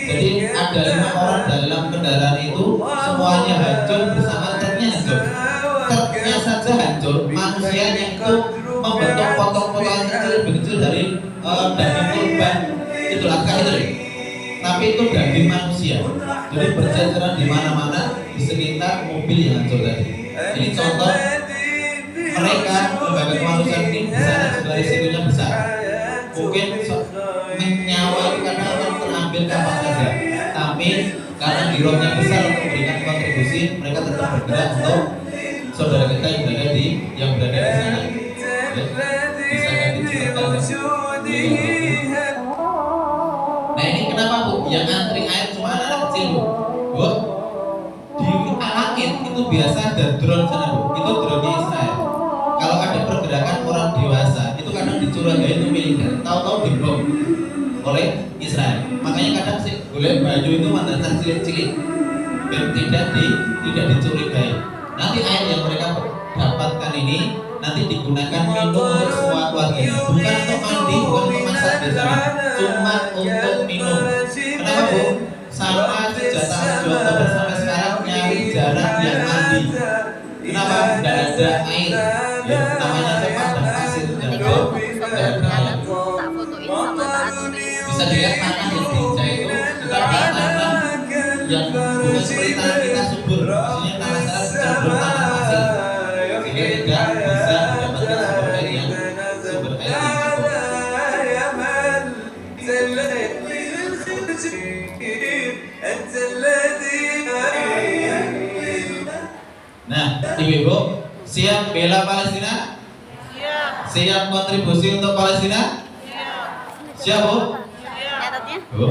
Jadi ada 5 orang dalam kendaraan itu, semuanya hancur bersama truknya hancur. Truknya saja hancur, manusianya itu membentuk potong-potongan kecil dari daging kurban, itulah itu. Tapi itu daging manusia. Jadi berceceran di mana-mana di sekitar mobil yang hancur tadi. Ini contoh mereka lembaga kemanusiaan ini di sana juga risikonya besar. Mungkin nyawa itu karena akan terambil kapan saja. Tapi karena girohnya besar untuk memberikan kontribusi, mereka tetap bergerak untuk saudara kita yang berada di sana. Bisa diceritakan. Nah ini kenapa Bu? Yang antri air cuma anak kecil Bu. Di Alakit itu biasa ada drone sana Bu. Itu drone Israel. Kalau ada pergerakan orang dewasa, itu kadang dicurigai itu militer, tahu-tahu dibom oleh Israel. Makanya kadang sih boleh baju itu madrasah cilik-cilik, biar tidak dicurigai. Nanti air yang mereka dapatkan ini nanti digunakan minum untuk semua keluarga, bukan untuk mandi, bukan untuk masak biasanya, cuma untuk minum. Kenapa Bu? Sama sejak tahun 2000 sampai sekarang nyari jarak yang mandi. Kenapa? Tidak ada air. Ya, namanya padang pasir dan air. Bisa dilihat tanah yang dicai itu, kita lihat tanah yang bukan seperti tanah kita subur, maksudnya tanah sana cenderung tanah pasir, sehingga tidak bisa mendapatkan sumber air yang cukup. Nah, Ibu-ibu, siap bela Palestina? Siap kontribusi untuk Palestina? Siap Bu? Bu?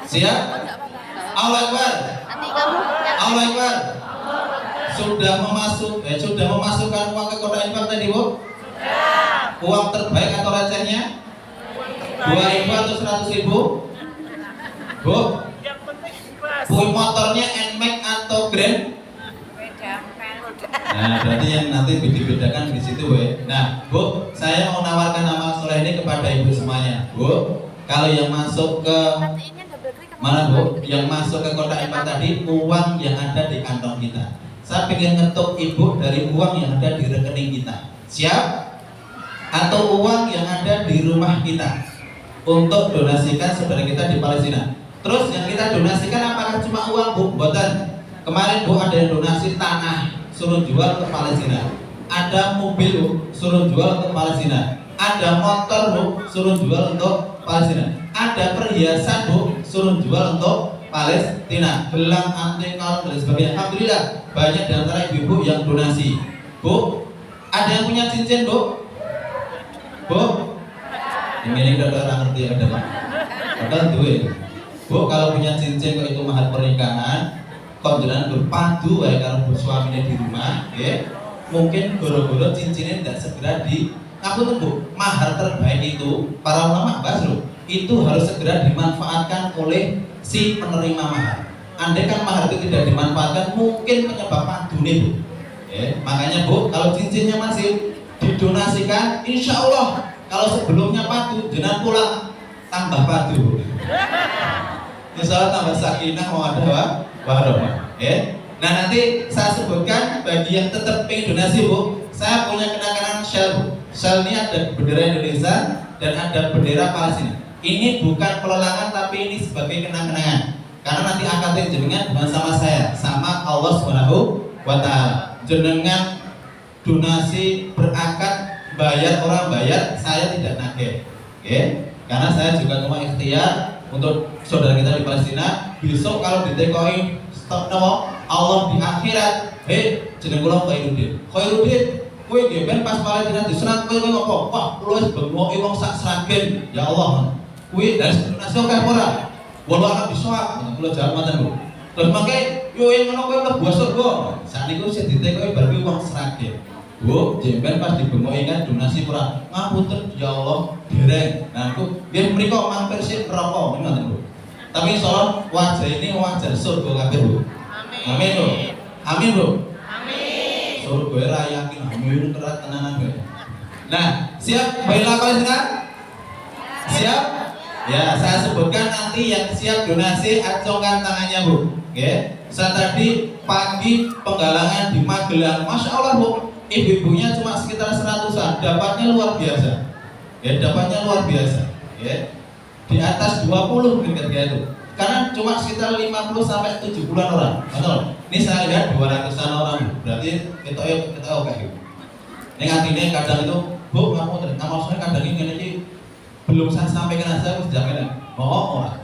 Siap? Allah Akbar. Allah Akbar. Sudah memasukkan uang ke kotak infak tadi Bu? Uang terbaik atau recehnya? 2.000 atau 100.000? Bu? Motornya NMAX atau Grand? Nah, berarti yang nanti dibedakan di situ, we. Nah, Bu, saya mau nawarkan amal soleh ini kepada ibu semuanya, Bu. Kalau yang masuk ke mana, Bu? Yang masuk ke kotak infak tadi, uang yang ada di kantong kita. Saya ingin ngetuk ibu dari uang yang ada di rekening kita. Siap? Atau uang yang ada di rumah kita untuk donasikan saudara kita di Palestina. Terus yang kita donasikan apakah cuma uang, Bu? Bukan. Kemarin Bu ada yang donasi tanah, suruh jual ke Palestina. Ada mobil Bu, suruh jual ke Palestina. Ada motor Bu, suruh jual untuk Palestina. Ada perhiasan Bu, suruh jual untuk Palestina. Gelang, anting, kalung dan sebagainya. Alhamdulillah banyak di antara ibu yang donasi. Bu, ada yang punya cincin Bu? Bu? Ini udah orang ngerti ada Pak. Padahal duit. Bu, kalau punya cincin kok itu mahar pernikahan, kok jenengan berpadu wae karo suaminya di rumah, ya. Mungkin goro-goro cincinnya tidak segera aku tunggu. Mahar terbaik itu para ulama bahas loh, itu harus segera dimanfaatkan oleh si penerima mahar. Andai kan mahar itu tidak dimanfaatkan, mungkin penyebab padune Bu. Makanya Bu, kalau cincinnya masih didonasikan, insya Allah kalau sebelumnya padu, jangan pulang tambah padu. Insya Allah tambah sakinah mawaddah warahmah. Nah nanti saya sebutkan bagi yang tetap pengen donasi Bu, saya punya kenang-kenangan Shell Bu. Shell ini ada bendera Indonesia dan ada bendera Palestina. Ini bukan pelelangan tapi ini sebagai kenang-kenangan. Karena nanti akad jenengan bukan sama saya, sama Allah Subhanahu wa Ta'ala. Jenengan donasi berakad, bayar orang bayar, saya tidak nagih. Karena saya juga cuma ikhtiar untuk saudara kita di Palestina. Besok kalau ditekoi stop nama Allah di akhirat, jeneng kula Khairuddin, kowe gemen pas Palestina diserang kowe ngopo? Wah, kula wis bengoki wong sak sragen. Ya Allah. Kowe dari donasi akeh ora? Walau anak bisa, kula jawab manten Bu. Terus mangke yo yen ngono kowe mlebu surga. Sakniku sing ditekoi berarti wong sragen. Bu, jemben pas dibengoki kan donasi ora. Ngapunten ya Allah, dereng. Nah, aku nggih mriku mampir sik neraka ngoten Bu. Tapi insyaallah wajah ini wajah surga kabeh Bu. Amin Bu. Amin Bu. Amin. Surga ora yakin amin kerat tenanan Bu. Nah, siap bela Palestina? Siap? Ya, saya sebutkan nanti yang siap donasi acungkan tangannya Bu. Saya tadi pagi penggalangan di Magelang, Masya Allah Bu, ibu-ibunya cuma sekitar 100-an, dapatnya luar biasa. Dapatnya luar biasa. Di atas 20 mungkin itu. Karena cuma sekitar 50 sampai 70-an orang. Betul. Ini saya lihat 200-an orang Bu. Berarti kita oke gitu. Ini artinya kadang itu Bu, kamu maksudnya kadang ini belum saya sampaikan aja harus jaminan orang.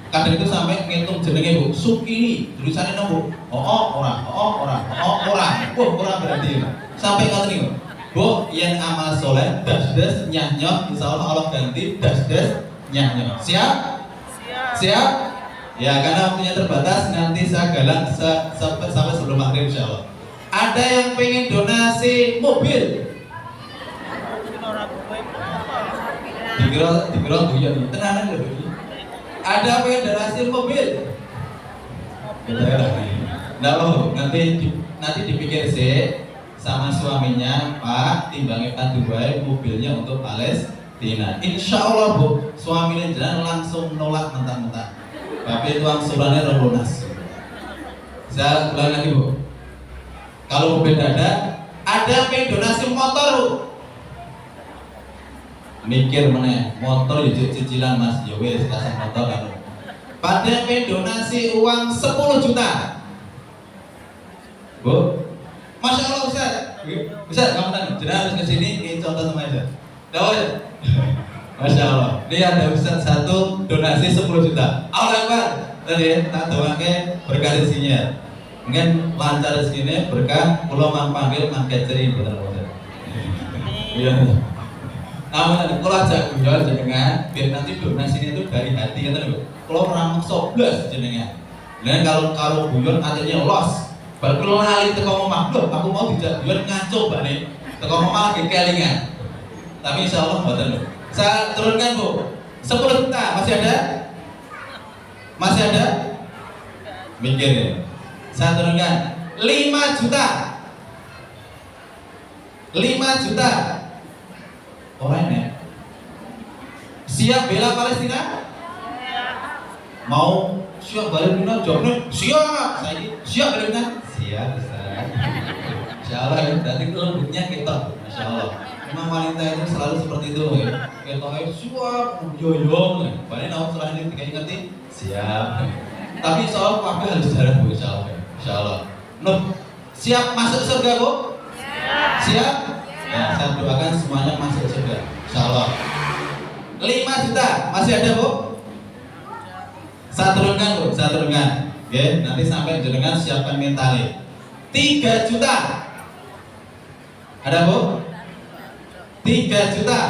Kadang itu sampai ngitung jenenge Bu, Sukini, tulisannya Bu, orang. Orang berarti sampai ngoten niku. Bu, yang amal soleh das nyah-nyah, insyaallah Allah ganti das nyah-nyah. Siap? Siap? Ya, karena waktunya terbatas, nanti saya galang sampai sebelum maghrib insyaallah. Ada yang pengen donasi mobil? Dikira guyon tenanan lho. Ada apa yang donasi mobil? Nah, nanti dipikir sih sama suaminya, Pak, timbangnya padu bae mobilnya untuk Palestina. Insya Allah Bu, suaminya jangan langsung nolak mentah-mentah. Tapi itu angsurannya lunas. Saya ulang lagi Bu. Kalau mobil ada yang donasi motor Bu. Mikir meneh, motor ya cicilan Mas, ya wis kasih motor kan. Pada donasi uang 10 juta. Bu, Masya Allah Ustaz, kamu tanya, jenengan harus kesini, ini contoh sama aja. Tahu ya? Masya Allah, ini ada Ustaz satu donasi 10 juta. Allah Akbar, tadi tak doakan berkah rezekinya. Mungkin lancar rezekinya, berkah, pulau panggil catering, betul-betul. Iya. Namun kalau aja jual jenengan, biar nanti donasinya itu dari hati kan Bu. Kalau orang soblas jenengan. Dan kalau guyon artinya los. Baru lali teko omah, lho aku mau dijak guyon ngaco Mbak nih. Teko omah lagi kelingan. Tapi insyaallah mboten lho. Saya turunkan Bu. 10 juta masih ada? Masih ada? Mikir ya. Saya turunkan 5 juta. 5 juta. Orang ya. Siap bela Palestina? Mau siap Palestina? Jawabnya siap. Saya siap Palestina? Siap Ustaz. Insyaallah ya, berarti lembutnya kita. Masya Allah. Memang wanita itu selalu seperti itu ya. Kita siap, yoyong. Padahal namun setelah ini ngerti siap. Tapi soal kabeh harus jalan Bu insyaallah. Insyaallah. Nuh, siap masuk surga Bu? Siap? Ya, saya doakan semuanya masuk surga. Insyaallah. 5 juta masih ada Bu? Saya turunkan Bu, saya turunkan. Oke, nanti sampai jenengan siapkan mentalnya. 3 juta. Ada Bu? 3 juta.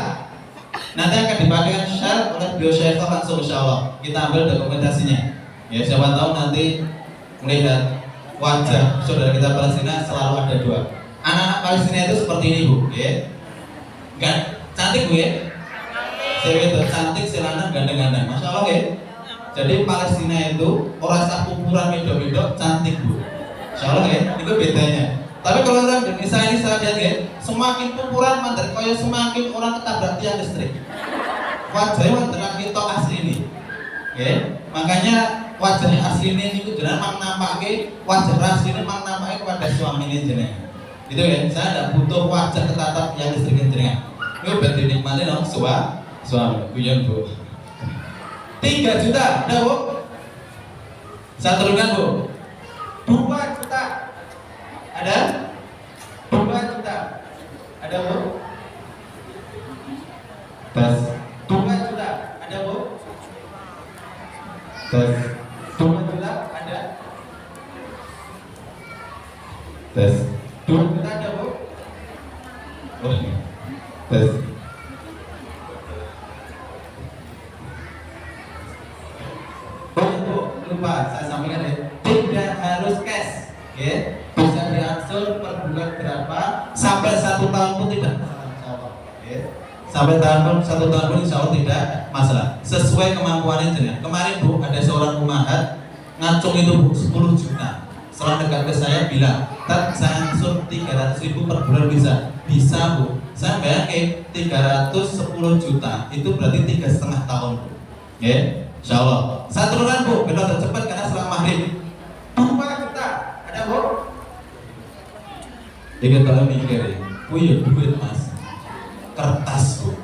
Nanti akan dipakai share oleh beliau Syekh langsung insyaallah. Kita ambil dokumentasinya. Ya, siapa tahu nanti melihat wajah saudara kita Palestina selalu ada 2. Anak-anak Palestina itu seperti ini Bu, ya. Kan cantik Bu ya. Saya itu cantik, selana gandeng-gandeng. Masya Allah ya. Jadi Palestina itu orang sah kuburan medok-medok cantik Bu. Insyaallah ya, itu bedanya. Tapi kalau orang Indonesia ini saya lihat ya, semakin kumpulan mandir kaya semakin orang ketabrak tiang listrik. Wajahnya wajah kita asli ini. Ya, makanya wajahnya asli ini itu jenengan mang nampake wajah asli ini mang nampake kepada suami ini jenengan. Gitu ya, saya tidak butuh wajah ketatap tiang listrik jenengan. Itu berarti nikmatnya dong suami, kuyon Bu. 3 juta, ada Bu? Saya turunkan Bu. 2 juta, ada? 2 juta, ada Bu? Tes. 2 juta, ada Bu? Tes. 2 juta, ada? Tes. 2 juta, ada Bu? Oh, tes. Lupa, saya sampaikan ya, tidak harus cash, ya. Bisa diatur per bulan berapa, sampai 1 tahun pun tidak masalah, ya. Sampai tahun 1 tahun pun insya Allah tidak masalah, sesuai kemampuannya jenengan. Kemarin Bu, ada seorang umahat ngacung itu Bu 10 juta. Setelah dekat ke saya bilang, "Tat, saya ngacung 300.000 per bulan bisa." Bisa Bu, saya bayangin 310 juta itu berarti 3,5 tahun Bu, ya. Insya Allah. Saya turunkan Bu, kita udah cepat karena setelah maghrib. 2 juta, ada Bu? Ingat kalau mikir ya, ya duit Mas, kertas Bu.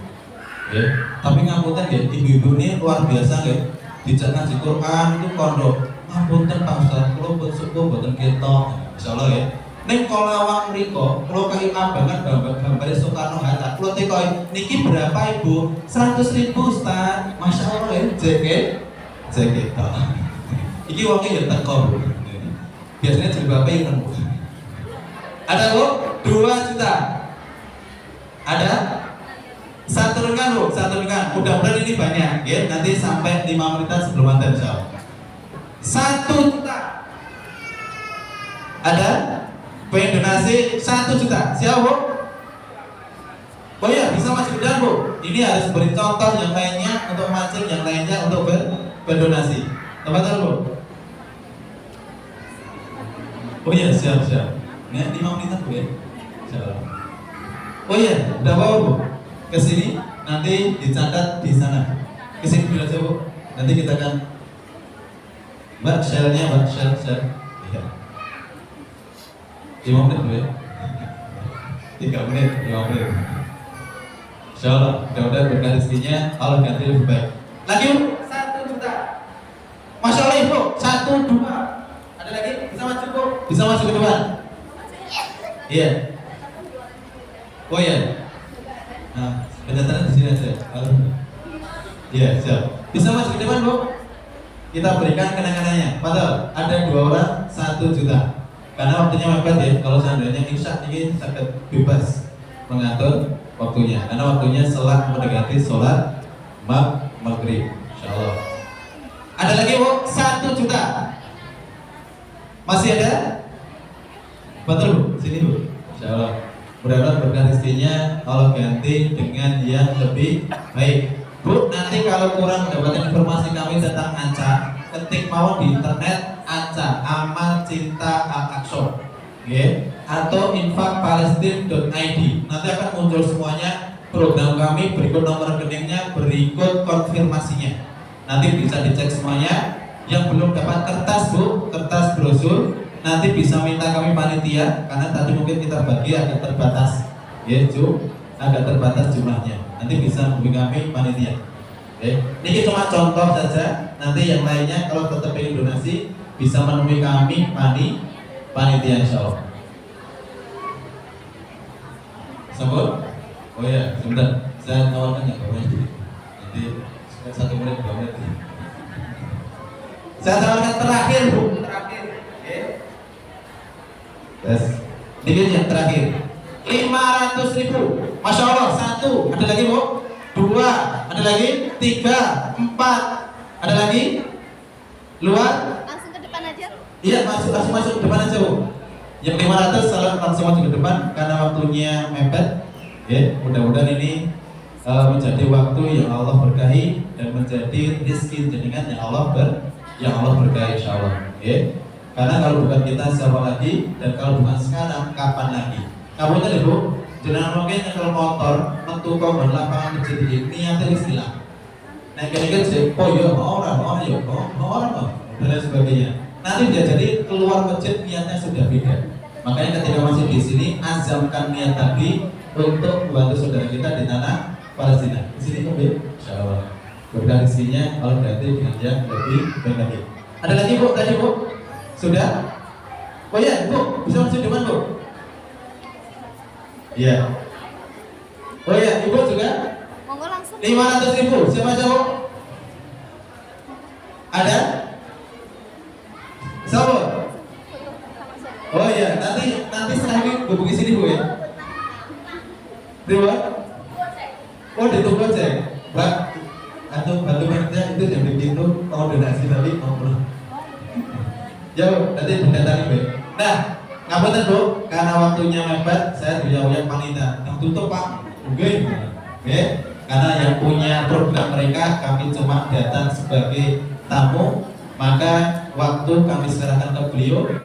Ya, tapi ngapunten ya, ibu-ibu ini luar biasa ya. Dijak ngaji Quran itu kondo. Ngapunten Pak Ustaz, kalau buat suku buatan kita. Insya Allah ya. Neng kolawang mriko, kalau kayak abangan gambar Soekarno Hatta, kalau tekoi niki berapa Ibu? 100.000 Ustaz. Masya Allah ya, JK. Iki wongnya ya teko Bu. Biasanya jadi bapak yang Bu. Ada Bu? 2 juta. Ada? Saya turunkan Bu, saya turunkan. Mudah-mudahan ini banyak ya. Nanti sampai 5 menitan sebelum anda insya Allah. 1 juta. Ada? Pengen donasi 1 juta. Siapa Bu? Oh ya, bisa masuk ke Bu. Ini harus beri contoh yang lainnya untuk mancing, yang lainnya untuk berdonasi. Tepat Bu? Oh iya, siap. Ini 5 menitan Bu ya. Siap. Oh iya, udah bawa Bu? Kesini, nanti dicatat di sana. Kesini dulu aja Bu. Nanti kita akan Mbak, share-nya Mbak, share. Iya. 5 menit Bu ya. 3 menit, 5 menit. Insya Allah, mudah-mudahan berkah rezekinya Allah ganti lebih baik. Lagi Bu, 1 juta. Masya Allah Ibu, 1, 2. Ada lagi? Bisa maju Bu? Bisa masuk ke depan? Iya. Oh iya. Nah, pendaftaran di sini aja. Iya, siap. Bisa masuk ke depan Bu? Kita berikan kenang-kenangannya. Padahal ada 2 orang 1 juta. Karena waktunya mepet ya. Kalau seandainya Isya ini sangat bebas mengatur waktunya. Karena waktunya setelah mendekati sholat maghrib. Insyaallah. Ada lagi Bu? 1 juta. Masih ada? Betul Bu? Sini Bu. Insyaallah. Mudah-mudahan berkah rezekinya Allah ganti dengan yang lebih baik. Bu, nanti kalau kurang mendapatkan informasi kami tentang ANCA, ketik mau di internet ANCA, Amal Cinta Al-Aqsa, atau infakpalestin.id. Nanti akan muncul semuanya program kami, berikut nomor rekeningnya, berikut konfirmasinya. Nanti bisa dicek semuanya. Yang belum dapat kertas Bu, kertas brosur, nanti bisa minta kami panitia, karena tadi mungkin kita bagi agak terbatas, ya Ju, agak terbatas jumlahnya. Nanti bisa hubungi kami panitia. Oke, ini cuma contoh saja. Nanti yang lainnya kalau tetap ingin donasi bisa menemui kami panitia insya Allah. Sambut? Oh ya, sebentar. Saya tawarkan nggak boleh. Nanti 1 menit 2 menit. Saya tawarkan terakhir Bu, terakhir. Oke. Tes. Ini yang terakhir. 500.000. Masya Allah, 1. Ada lagi Bu? 2. Ada lagi? 3. 4. Ada lagi? Luar? Langsung ke depan aja. Iya, langsung masuk ke depan aja Bu. Yang 500 langsung masuk ke depan karena waktunya mepet. Ya, mudah-mudahan ini menjadi waktu yang Allah berkahi dan menjadi rezeki jenengan yang Allah berkahi insyaallah. Ya. Karena kalau bukan kita siapa lagi, dan kalau bukan sekarang kapan lagi? Kamu kan ibu, jenengan mungkin nyekel motor, metu kok lapangan masjid ini niatnya istilah. Nah kira-kira sih, oh iya, orang ya, orang dan lain sebagainya. Nanti dia jadi keluar masjid niatnya sudah beda. Makanya ketika masih di sini, azamkan niat tadi untuk membantu saudara kita di tanah Palestina. Di sini kan, insyaallah. Berkah rezekinya, kalau berarti dengan yang lebih baik lagi. Ada lagi bu, tadi bu, sudah? Oh ya bu, bisa masuk depan bu? Iya. Oh ya, ibu juga? 500.000, siapa bu? Ada? Siapa? Oh iya, nanti setelah ini hubungi sini bu ya. Dewa? Oh ditunggu aja, Mbak. Atau bantu kerja itu yang begitu mau donasi tadi mau pulang. Jauh, nanti mendatangi bu. Nah, ngapunten bu, karena waktunya mepet, saya tidak panitia. Yang tutup pak, oke. Karena yang punya program mereka, kami cuma datang sebagai tamu, maka waktu kami serahkan ke beliau.